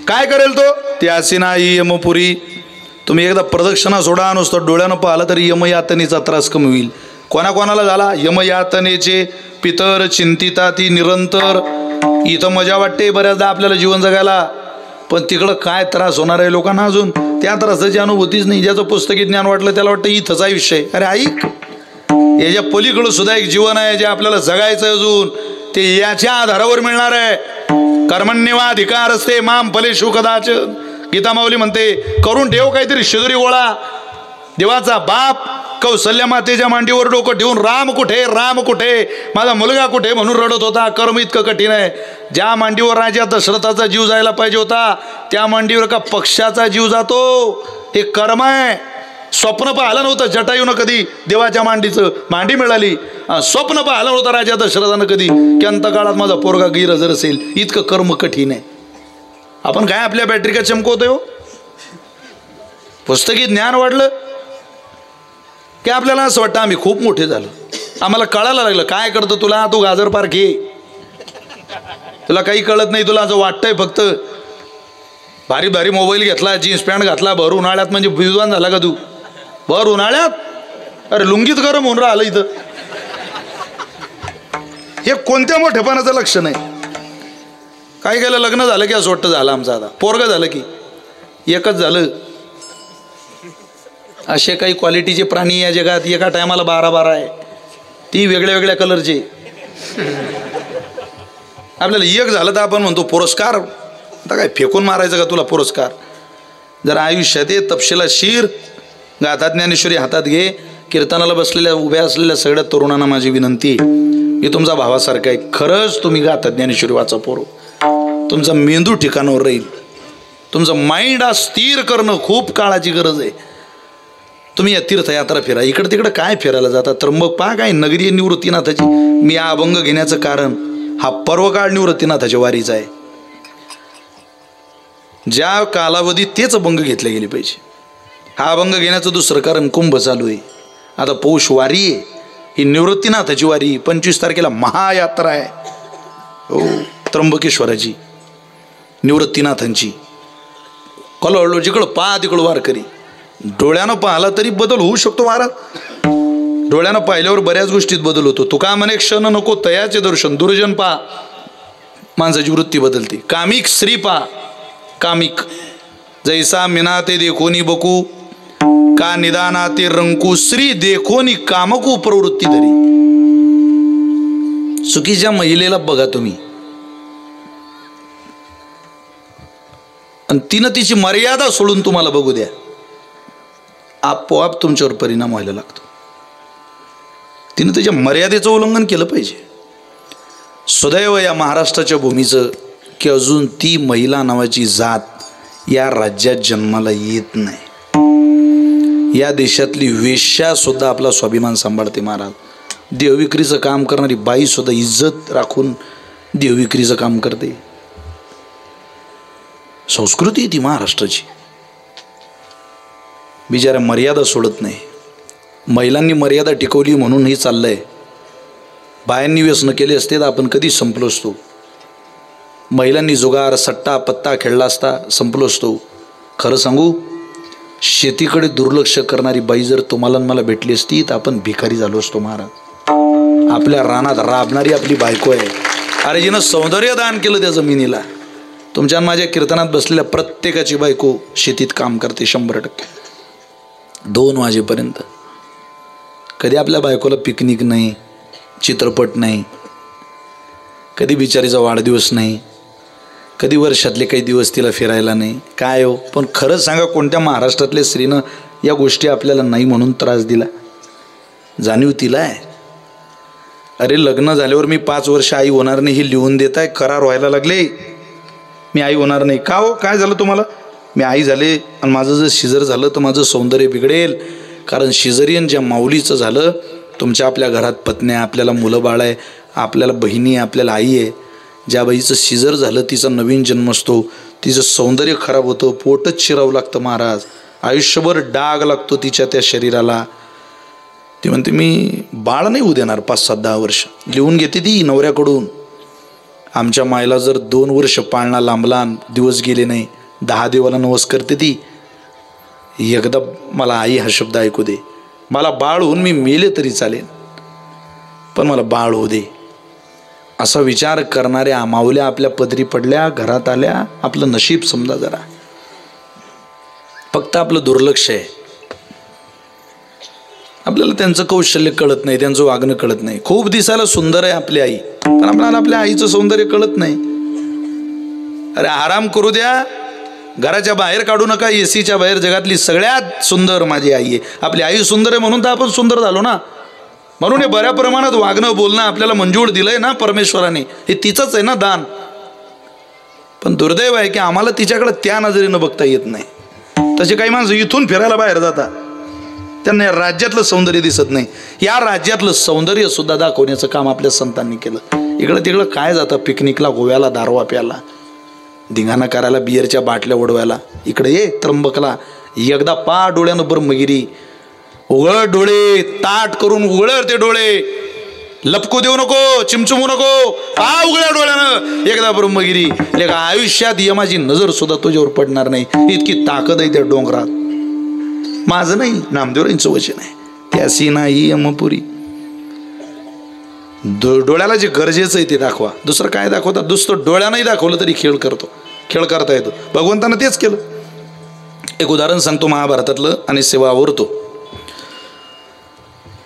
काय करेल तो? त्यासी नाही यमपुरी. तुम्ही एकदा प्रदक्षिणा सोडा, नुसतं डोळ्यानं पाहिलं तरी यमयातनेचा त्रास कमी होईल. कोणाकोणाला झाला यमयातनेचे? पितर चिंतिता ती निरंतर. इथं मजा वाटते बऱ्याचदा आपल्याला जीवन जगायला, पण तिकडं काय त्रास होणार आहे लोकांना. अजून त्या त्रासाची अनुभूतीच नाही. ज्याचं पुस्तकी ज्ञान वाटलं त्याला वाटतं इथंच आहे विषय. अरे ऐक, याच्या पलीकडं सुद्धा एक जीवन आहे जे आपल्याला जगायचं अजून, ते याच्या आधारावर मिळणार आहे. कर्मण्येवाधिकार असते माम फलेषु कदाचन. गीता माऊली म्हणते करून ठेव काहीतरी शेजारी गोळा. देवाचा बाप कौसल्या मातेच्या मांडीवर डोकं ठेवून राम कुठे राम कुठे माझा मुलगा कुठे म्हणून रडत होता. कर्म इतकं कठीण आहे. ज्या मांडीवर राजा दशरथाचा जीव जायला पाहिजे होता त्या मांडीवर का पक्षाचा जीव जातो. हे कर्म आहे. स्वप्न पाहिलं नव्हतं जटायूनं कधी देवाच्या मांडी मिळाली. स्वप्न पाहिलं नव्हतं राजा दशरथानं कधी की अंतकाळात माझा पोरगा गिरजर असेल. इतकं कर्म कठीण आहे. आपण काय आपल्या बॅटरी का चमकवतोय हो. पुस्तकी ज्ञान वाढलं की आपल्याला असं वाटतं आम्ही खूप मोठे झालो. आम्हाला कळायला लागलं काय करतो तुला, तू गाजर पार्क घे, तुला काही कळत नाही, तुला असं वाटतंय फक्त. भारी भारी मोबाईल घेतला, जीन्स पॅन्ट घातला, भर उन्हाळ्यात म्हणजे विद्वान झाला का तू. भर उन्हाळ्यात अरे लुंगीत गरम होऊन राहिलं इथं. हे कोणत्या मोठेपणाचं लक्षण आहे. काय केलं, लग्न झालं की असं वाटतं झालं आमचं आता, पोरगं झालं की एकच झालं. असे काही क्वालिटीचे प्राणी या जगात एका टायमाला 12 आहे, ती वेगळ्या वेगळ्या कलरचे. आपल्याला एक झालं तर आपण म्हणतो पुरस्कार. आता काय फेकून मारायचं का तुला पुरस्कार. जर आयुष्यात तपशिला शीर गाथा ज्ञानेश्वरी हातात घे. कीर्तनाला बसलेल्या उभ्या असलेल्या सगळ्या तरुणांना माझी विनंती आहे, मी तुमचा भावासारखा आहे. खरंच तुम्ही गाथा ज्ञानेश्वरी वाचा पोरो. तुमचा मेंदू ठिकाणावर राहील. तुमचं माइंड स्थिर करणं खूप काळाची गरज आहे. तुम्ही या तीर्थयात्रा फिरा, इकडं तिकडं काय फिरायला जाता. त्र्यंबक पहा काय नगरीय निवृत्तीनाथाची. मी हा अभंग घेण्याचं कारण हा पर्वकाळ निवृत्तीनाथाच्या वारीचा आहे. ज्या कालावधीत तेच अभंग घेतले गेले पाहिजे. हा अभंग घेण्याचं दुसरं कारण कुंभ चालू आहे. आता पौष वारी आहे, ही निवृत्तीनाथाची वारी. 25 तारखेला महायात्रा आहे हो त्र्यंबकेश्वराची, निवृत्तीनाथांची. कळवळलो जिकडं पहा तिकडं वारकरी. डोळ्यानं पाहिला तरी बदल होऊ शकतो महाराज. डोळ्यानं पाहिल्यावर बऱ्याच गोष्टीत बदल होतो. तुका म्हणे क्षण नको तयाचे दर्शन. दुर्जन पा माणसाची वृत्ती बदलते. कामिक स्त्री पा कामिक जैसा मिना ते देखोनी बकू का निदाना ते रंकू श्री देखोनी कामकू प्रवृत्ती धरी. चुकीच्या महिलेला बघा तुम्ही आणि तिनं तिची मर्यादा सोडून तुम्हाला बघू द्या, आपोआप तुमच्यावर परिणाम व्हायला लागतो. तिनं त्याच्या मर्यादेचं उल्लंघन केलं पाहिजे. सुदैव या महाराष्ट्राच्या भूमीचं की अजून ती महिला नावाची जात या राज्यात जन्माला येत नाही. या देशातली वेश्या सुद्धा आपला स्वाभिमान सांभाळते महाराज. देवविक्रीचं काम करणारी बाई सुद्धा इज्जत राखून देवविक्रीचं काम करते. संस्कृती ती महाराष्ट्राची. बिचाऱ्या मर्यादा सोडत नाही. महिलांनी मर्यादा टिकवली म्हणून हे चाललंय. बायांनी व्यसन केले असते तर आपण कधी संपलो असतो. महिलांनी जुगार सट्टा पत्ता खेळला असता संपलो असतो. खरं सांगू, शेतीकडे दुर्लक्ष करणारी बाई जर तुम्हाला मला भेटली असती तर आपण भिकारी झालो असतो महाराज. आपल्या रानात राबणारी आपली बायको आहे. अरे जिनं सौंदर्य दान केलं त्या जमिनीला. तुमच्या माझ्या कीर्तनात बसलेल्या प्रत्येकाची बायको शेतीत काम करते 100%. 2 वाजेपर्यंत. कधी आपल्या बायकोला पिकनिक नाही, चित्रपट नाही, कधी बिचारीचा वाढदिवस नाही, कधी वर्षातले काही दिवस तिला फिरायला नाही. काय हो, पण खरंच सांगा कोणत्या महाराष्ट्रातल्या स्त्रीनं या गोष्टी आपल्याला नाही म्हणून त्रास दिला? जाणीव तिला आहे. अरे लग्न झाल्यावर मी 5 वर्ष आई होणार नाही हे लिहून देताय, करार व्हायला लागले. मी आई होणार नाही. का हो, काय झालं तुम्हाला? मी आई झाले आणि माझं जर शिजर झालं तर माझं सौंदर्य बिघडेल. कारण शिजरियन ज्या माऊलीचं झालं, तुमच्या आपल्या घरात पत्न्या, आपल्याला मुलं बाळ आहे, आपल्याला बहिणी आहे, आपल्याला आई आहे. ज्या बाईचं शिजर झालं तिचा नवीन जन्म असतो, तिचं सौंदर्य खराब होतं, पोटच चिरावं लागतं महाराज. आयुष्यभर डाग लागतो तिच्या त्या शरीराला. ती म्हणते मी बाळ नाही होऊ देणार 5-7-10 वर्ष. लिहून घेते ती नवऱ्याकडून. आमच्या मायला जर 2 वर्ष पाळणा लांबला, दिवस गेले नाही, 10 देवाला नवस करते ती. एकदा मला आई हा शब्द ऐकू दे. मला बाळ होऊन मी मेले तरी चालेल, पण मला बाळ होऊ दे. असा विचार करणाऱ्या माऊल्या आपल्या पदरी पडल्या, घरात आल्या. आपलं नशीब समजा जरा. फक्त आपलं दुर्लक्ष आहे. आपल्याला त्यांचं कौशल्य कळत नाही, त्यांचं वागणं कळत नाही. खूप दिसायला सुंदर आहे आपली आई, पण आपल्याला आपल्या आईचं सौंदर्य कळत नाही. अरे आराम करू द्या, घराच्या बाहेर काढू नका, एसीच्या बाहेर. जगातली सगळ्यात सुंदर माझी आई आहे. आपली आई सुंदर आहे म्हणून तर आपण सुंदर झालो ना. म्हणून हे बऱ्या प्रमाणात वागणं बोलणं आपल्याला मंजूर दिलंय ना परमेश्वराने, हे तिचंच आहे ना दान. पण दुर्दैव आहे की आम्हाला तिच्याकडे त्या नजरेनं बघता येत नाही. तसे काही माणसं इथून फिरायला बाहेर जातात, त्यांना या राज्यातलं सौंदर्य दिसत नाही. या राज्यातलं सौंदर्य सुद्धा दाखवण्याचं काम आपल्या संतांनी केलं. इकडं तिकडं काय जातं, पिकनिकला, गोव्याला, दारवा प्यायला, धिंगाणा करायला, बियरच्या बाटल्या उडवायला. इकडे ये त्र्यंबकला एकदा पा डोळ्यानं ब्रह्मगिरी, उघड डोळे, ताट करून उघड ते डोळे, लपकू देऊ नको, चिमचुमू नको, पा उघड्या डोळ्यानं एकदा ब्रह्मगिरी. लेका आयुष्यात यमाची नजर सुद्धा तुझ्यावर पडणार नाही, इतकी ताकद आहे त्या डोंगरात. माझं नाही, नामदेवरांचं वचन आहे. त्यासी नाही यमपुरी. डोळ्याला जे गरजेचं आहे ते दाखवा. दुसरं काय दाखवतात? दुसरं डोळ्यानंही दाखवलं तरी खेळ करता येतो. भगवंतानं तेच केलं. एक उदाहरण सांगतो महाभारतातलं आणि सेवा आवरतो.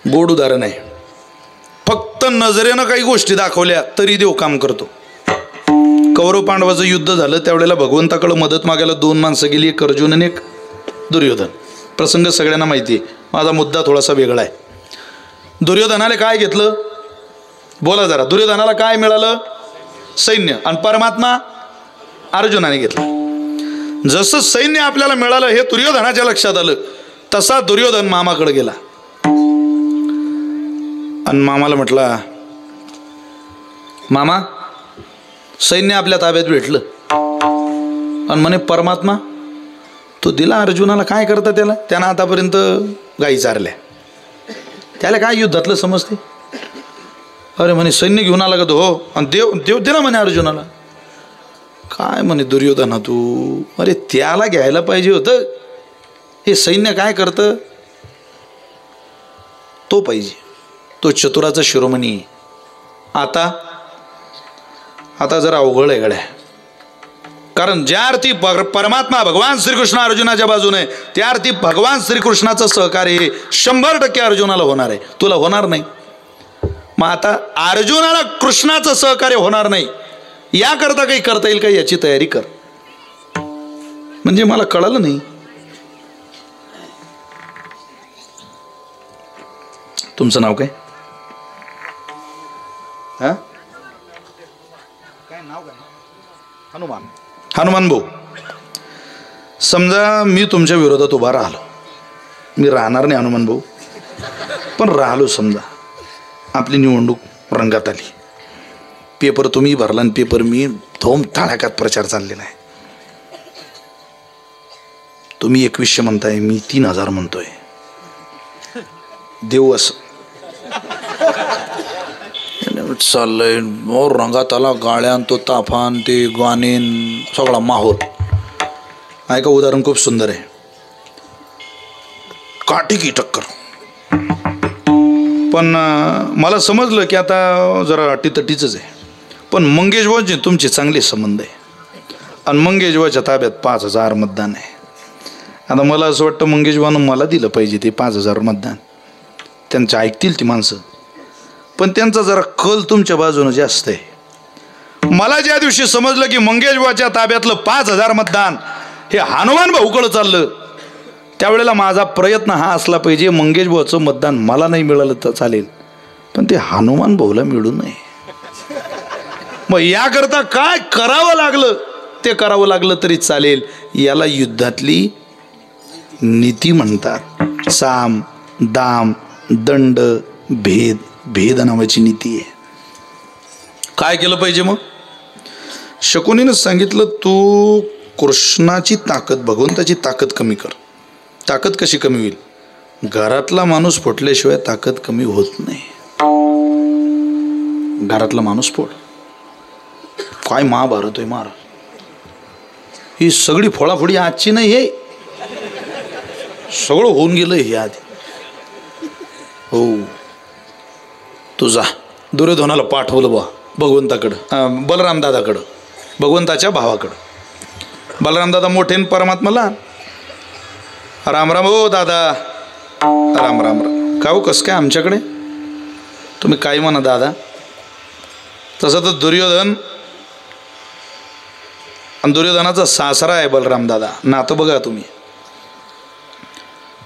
गोड उदाहरण आहे. फक्त नजरेनं काही गोष्टी दाखवल्या तरी देव काम करतो. कौरव पांडवाचं युद्ध झालं, त्यावेळेला भगवंताकडे मदत मागायला 2 माणसं गेली, एक अर्जुन आणि एक दुर्योधन. प्रसंग सगळ्यांना माहिती आहे, माझा मुद्दा थोडासा वेगळा आहे. दुर्योधनाला काय घेतलं बोला जरा? दुर्योधनाला काय मिळालं? सैन्य. आणि परमात्मा अर्जुनाने घेतलं. जसं सैन्य आपल्याला मिळालं हे दुर्योधनाच्या लक्षात आलं, तसा दुर्योधन मामाकडे गेला आणि मामाला म्हटला, मामा सैन्य आपल्या ताब्यात भेटलं. आणि म्हणे परमात्मा तो दिला अर्जुनाला, काय करता त्याला? त्यानं आतापर्यंत गाई चारल्या, त्याला काय युद्धातलं समजते? अरे म्हणे सैन्य घेऊन आला का तो? हो. आणि देव दिला म्हणे अर्जुनाला. काय म्हणे दुर्योधना तू? अरे त्याला घ्यायला पाहिजे होतं. हे सैन्य काय करतं? तो पाहिजे, तो चतुराचा शिरोमणी. आता जरा अवघड आहे गड्या. कारण ज्या अर्थी परमात्मा भगवान श्रीकृष्ण अर्जुनाच्या बाजूने, त्या अर्थी भगवान श्रीकृष्णाचं सहकार्य 100% अर्जुनाला होणार आहे, तुला होणार नाही. मग आता अर्जुनाला कृष्णाचं सहकार्य होणार नाही, याकरता काही करता येईल का याची तयारी कर. म्हणजे मला कळलं नाही. तुमचं नाव काय? हा काय नाव? काय? हनुमान भाऊ. समजा मी तुमच्या विरोधात उभा राहिलो, मी राहणार नाही हनुमान भाऊ, पण राहिलो समजा, आपली निवडणूक रंगात आली, पेपर तुम्ही भरला आणि पेपर मी, धोम धडाक्यात प्रचार चाललेला आहे. तुम्ही 2100 म्हणताय, मी 3000 म्हणतोय. देऊ असं चाललंय, रंगात आला, गाळ्यान तो ताफान, ते गाणेन, सगळा माहोल. ऐका उदाहरण खूप सुंदर आहे. काठी की टक्कर. पण मला समजलं की आता जरा अटीतटीच आहे. पण मंगेशबाजी तुमचे चांगले संबंध आहे आणि मंगेशबाच्या ताब्यात 5000 मतदान आहे. आता मला असं वाटतं मंगेशबानं मला दिलं पाहिजे ते 5000 मतदान. त्यांचं ऐकतील ती माणसं, पण त्यांचा जरा कल तुमच्या बाजूनं जास्त आहे. मला ज्या दिवशी समजलं की मंगेशबाच्या ताब्यातलं 5000 मतदान हे हनुमान भाऊकडं चाललं, त्यावेळेला माझा प्रयत्न हा असला पाहिजे, मंगेशबाचं मतदान मला नाही मिळालं तर चालेल, पण ते हनुमान भाऊला मिळू नये. मग याकरता काय करावं लागलं ते करावं लागलं तरी चालेल. याला युद्धातली नीती म्हणतात. साम दाम दंड भेद, भेद नावाची नीती आहे. काय केलं पाहिजे? मग शकुनीनं सांगितलं, तू कृष्णाची ताकद, भगवंताची ताकद कमी कर. ताकद कशी कमी होईल? घरातला माणूस फुटल्याशिवाय ताकद कमी होत नाही. घरातला माणूस फोड. काय महाभारत आहे महाराज, ही सगळी फोडाफोडी आजची नाही, हे सगळं होऊन गेलं हे आधी. हो, तुझा दुर्योधनाला पाठवलं बा भगवंताकडं, बलरामदादाकडं, भगवंताच्या भावाकडं. बलरामदादा मोठे परमात्मा लहान. राम राम हो दादा. राम राम राम. का हो कसं काय आमच्याकडे? तुम्ही काय म्हणा दादा. तसं तर दुर्योधन आणि दुर्योधनाचा सासरा आहे बलराम दादा. नातं बघा तुम्ही.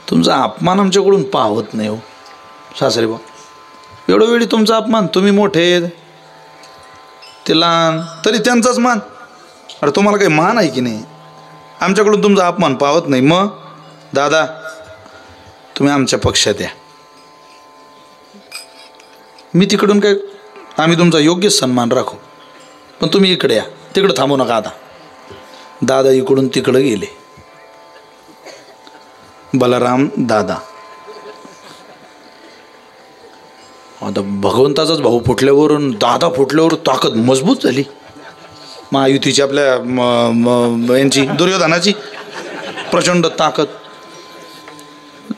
तुमचा अपमान आमच्याकडून पाहत नाही हो सासरे बा. एवढं वेळी तुमचा अपमान. तुम्ही मोठे ते लहान तरी त्यांचाच मान. अरे तुम्हाला काही मान आहे की नाही? आमच्याकडून तुमचा अपमान पाहत नाही. मग दादा तुम्ही आमच्या पक्षात या. मी तिकडून काय आम्ही तुमचा योग्य सन्मान राखू. पण तुम्ही इकडे या. तिकडं थांबू नका आता. दादा इकडून तिकडं गेले. बलराम दादा आता भगवंताचाच भाऊ फुटल्यावरून दादा फुटल्यावर ताकद मजबूत झाली. महायुतीची आपल्या यांची दुर्योधनाची प्रचंड ताकद.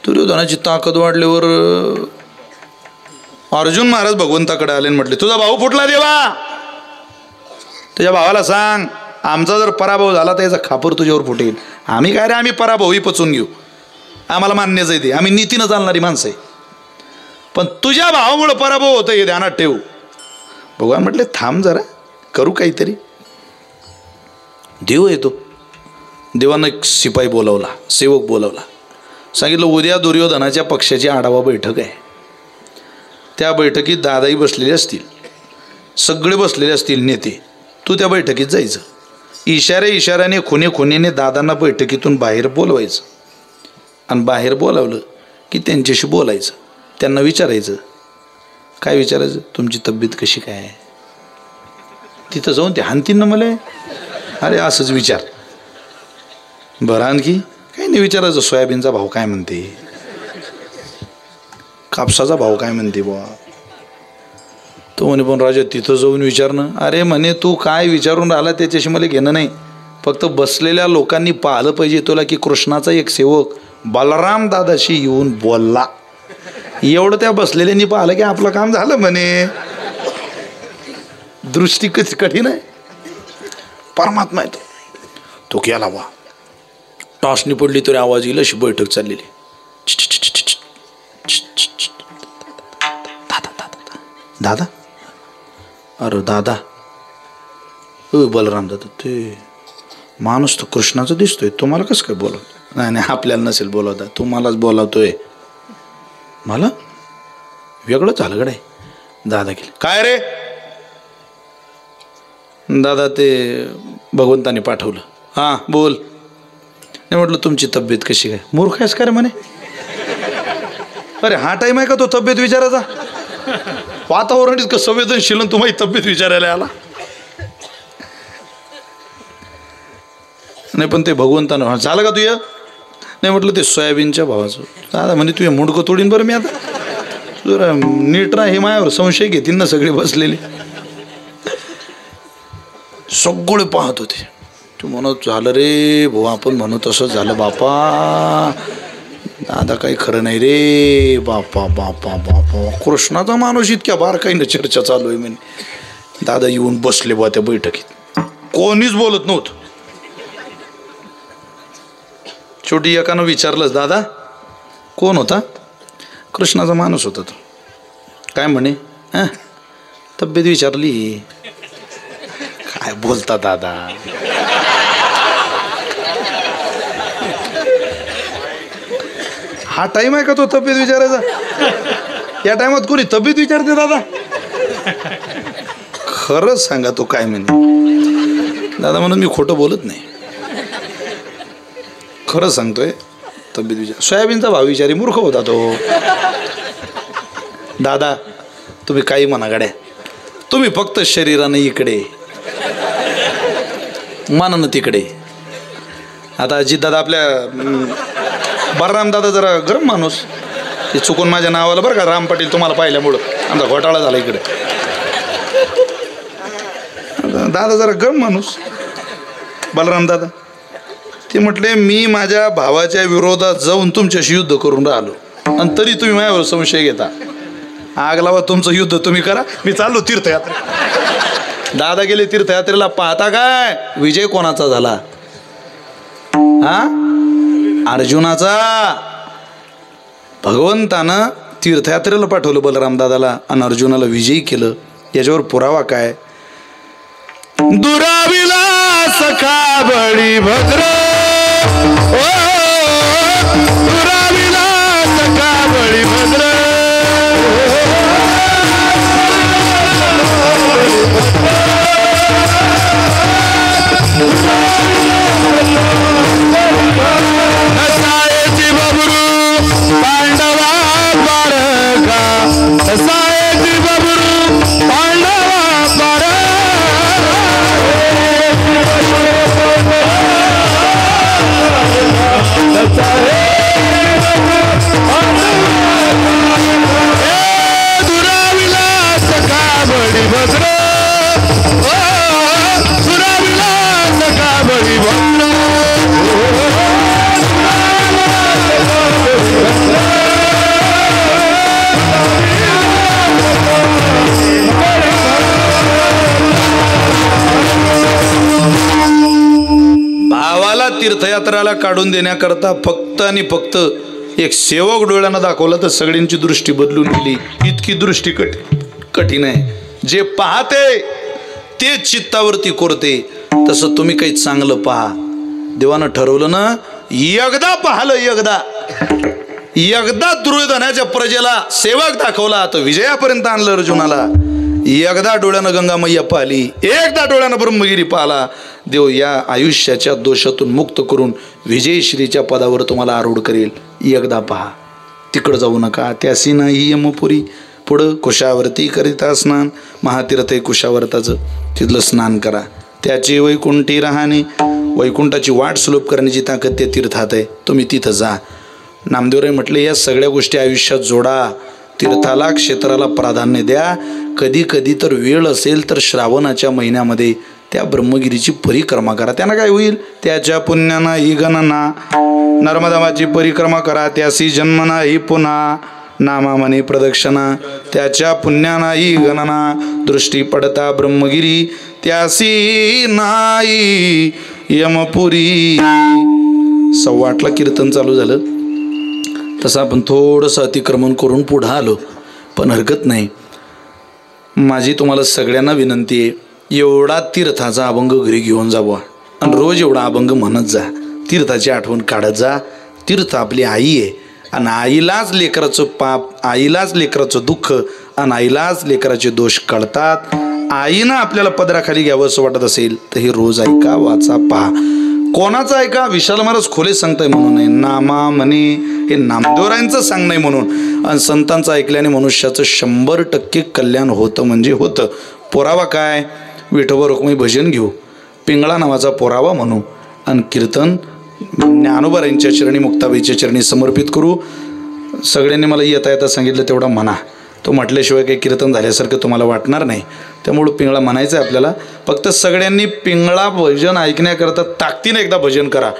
दुर्योधनाची ताकद वाढल्यावर अर्जुन महाराज भगवंताकडे आले आणि म्हटले तुझा भाऊ फुटला देवा. तुझ्या भावाला सांग आमचा जर पराभव झाला तर याचा खापर तुझ्यावर फुटेल. आम्ही काय रे आम्ही पराभवही पचवून घेऊ. आम्हाला मान्यच आहे ते. आम्ही नीतीनं चालणारी माणसं आहे. पण तुझ्या भावामुळं पराभव होतं हे ध्यानात ठेवू. भगवान म्हटले थांब जरा करू काहीतरी. देव येतो. देवानं एक शिपाई बोलावला, सेवक बोलावला. सांगितलं उद्या दुर्योधनाच्या पक्षाची आढावा बैठक आहे. त्या बैठकीत दादाही बसलेले असतील, सगळे बसलेले असतील नेते. तू त्या बैठकीत जायचं. इशाऱ्याने खुनेने दादांना बैठकीतून बाहेर बोलवायचं. आणि बाहेर बोलावलं की त्यांच्याशी बोलायचं. त्यांना विचारायचं. काय विचारायचं? तुमची तब्येत कशी काय आहे? तिथं जाऊन ते हानतीन ना मला. अरे असंच विचार. बरं आणखी काही नाही विचारायचं. सोयाबीनचा भाव काय म्हणते, कापसाचा भाव काय म्हणते बुवा. तो म्हणे पण राजा तिथं जाऊन विचारणं. अरे म्हणे तू काय विचारून राहिला त्याच्याशी मला घेणं नाही. फक्त बसलेल्या लोकांनी पाहिलं पाहिजे तुला की कृष्णाचा एक सेवक बलराम दादाशी येऊन बोलला. एवढं त्या बसलेल्यांनी पाहिलं की आपलं काम झालं म्हणे. दृष्टी कशी कठीण आहे. परमात्मा आहे तो केला बा. टॉसनी पडली तरी आवाज येईल अशी बैठक चाललेली. दादा अरे दादा बलराम दादा ते माणूस तो कृष्णाचा दिसतोय. तुम्हाला कसं काय बोलवत? नाही आपल्याला नसेल बोलवता. तुम्हालाच बोलावतोय. मला वेगळं झालं गडे. दादा गेले. काय रे? दादा ते भगवंताने पाठवलं. हां बोल. नाही म्हटलं तुमची तब्येत कशी काय? मूर्ख आहेस का रे म्हणे. अरे हा टाईम आहे का तो तब्येत विचारायचा? वातावरण इतकं संवेदनशील तुम्हाला तब्येत विचारायला आला. नाही पण ते भगवंतानं झालं का तुझं? नाही म्हटलं ते सोयाबीनच्या भावाचं. दादा म्हणे तुझ्या मुंडकं तोडीन बरं मी आता. जरा नीट राहा. हे मायावर संशय घेतील ना सगळे बसलेले. सगळे पाहत होते. तू म्हणत झालं रे भाऊ आपण म्हणू तसं झालं बापा. दादा काही खरं नाही रे बापा बापा बापा. कृष्णाचा माणूस इतक्या बारकाईनं चर्चा चालू आहे म्हणे. दादा येऊन बसले बा त्या बैठकीत. कोणीच बोलत नव्हतं. शेवटी एकानं विचारलंच दादा कोण होता? कृष्णाचा माणूस होता तो. काय म्हणे? हां तब्येत विचारली. काय बोलता दादा? हा टाईम आहे का तो तब्येत विचारायचा? या टायमात कोणी तब्येत विचारते दादा? खरंच सांगा तो काय म्हणे. दादा म्हणून मी खोटं बोलत नाही. खरंच सांगतोय. तब्येत विचार. सोयाबीनचा भाव विचारी. मूर्ख होता तो. दादा तुम्ही काही म्हणा गाड्या. तुम्ही फक्त शरीरानं इकडे मनानं तिकडे. आता अजितदादा आपल्या बलराम दादा जरा गरम माणूस. ते चुकून माझ्या नावाला बरं का राम पाटील तुम्हाला पाहिल्यामुळं आमचा घोटाळा झाला इकडे. दादा जरा गरम माणूस बलराम दादा. ते म्हटले मी माझ्या भावाच्या विरोधात जाऊन तुमच्याशी युद्ध करून राहिलो आणि तरी तुम्ही माझ्यावर संशय घेता. आग लावा तुमचं युद्ध तुम्ही करा. मी चाललो तीर्थयात्रा. दादा गेले तीर्थयात्रेला. पाहता काय विजय कोणाचा झाला? हा अर्जुनाचा भगवंतानं तीर्थयात्रेला पाठवलं बलराम दादाला आणि अर्जुनाला विजयी केलं. याच्यावर पुरावा काय? दुराविला सखा बळी भद्र, ओ दुराविला सखा बळी भद्र, सायची बबरू पांडवा पारका, सायची बबरू पांडवा पारका. दुराविला सखा बळी भद्र, दुराविला सखा बळी भद्र. भावाला तीर्थयात्राला काढून देण्याकरता फक्त आणि फक्त एक सेवक डोळ्यानं दाखवला तर सगळ्यांची दृष्टी बदलून गेली. इतकी दृष्टी कठीण आहे. जे पाहते ते चित्तावरती कोरते. तसं तुम्ही काही चांगलं पहा. देवानं ठरवलं ना, एकदा पाहलं, एकदा दुर्योधनाच्या प्रजेला सेवक दाखवला तर विजयापर्यंत आणलं अर्जुनाला. एकदा डोळ्यानं गंगा मैया पाहिली, एकदा डोळ्यानं ब्रह्मगिरी पाहला. देव या आयुष्याच्या दोषातून मुक्त करून विजयश्रीच्या पदावर तुम्हाला आरूढ करेल. एकदा पहा, तिकडं जाऊ नका. त्यासी नाही यमपुरी. पुढं कुशावर्ती करिता स्नान, महातीर्थ आहे कुशावर्ताचं, तिथलं स्नान करा. त्याची वैकुंठी राहणे, वैकुंठाची वाट सुलभ करण्याची ताकद त्या तीर्थात आहे. तुम्ही तिथं जा. नामदेवराय म्हटले या सगळ्या गोष्टी आयुष्यात जोडा. तीर्थाला क्षेत्राला प्राधान्य द्या. कधी कधी तर वेळ असेल तर श्रावणाच्या महिन्यामध्ये त्या ब्रह्मगिरीची परिक्रमा करा. त्यानं काय होईल? त्याच्या पुण्यानं ही गणना. नर्मदामाची परिक्रमा करा, त्यासी जन्म नाही पुन्हा. नामा म्हणे प्रदक्षिणा, त्याच्या पुण्यानं ही गणना. दृष्टी पडता ब्रह्मगिरी, त्यासी नाही यमपुरी. 8:15 कीर्तन चालू झालं. तसं आपण थोडंसं अतिक्रमण करून पुढं आलो, पण हरकत नाही. माझी तुम्हाला सगळ्यांना विनंती आहे, एवढा तीर्थाचा अभंग घरी घेऊन जावा आणि रोज एवढा अभंग म्हणत जा. तीर्थाची आठवण काढत जा. तीर्थ आपली आई आहे आणि आईलाच लेकराचं पाप, आईलाच लेकराचं दुःख आणि आईलाच लेकराचे दोष कळतात. आईनं आपल्याला पदराखाली घ्यावं असं वाटत असेल तर हे रोज ऐका, वाचा, पहा. कोणाचं ऐका? विशाल महाराज खोले सांगताय म्हणून नाही. नामा म्हणे हे नामदेवरायांचं सांग नाही म्हणून. आणि संतांचं ऐकल्याने मनुष्याचं 100% कल्याण होतं म्हणजे होतं. पुरावा काय? विठोबा रुक्मिणी भजन घेऊ, पिंगळा नावाचा पुरावा म्हणू आणि कीर्तन ज्ञानोबारायांच्या चरणी, मुक्ताबाईच्या चरणी समर्पित करू. सगळ्यांनी मला येता येता सांगितलं तेवढा म्हणा. तो म्हटल्याशिवाय काही कीर्तन झाल्यासारखं तुम्हाला वाटणार नाही. त्यामुळं पिंगळा म्हणायचं आहे आपल्याला. फक्त सगळ्यांनी पिंगळा भजन ऐकण्याकरता ताकदीने एकदा भजन करा.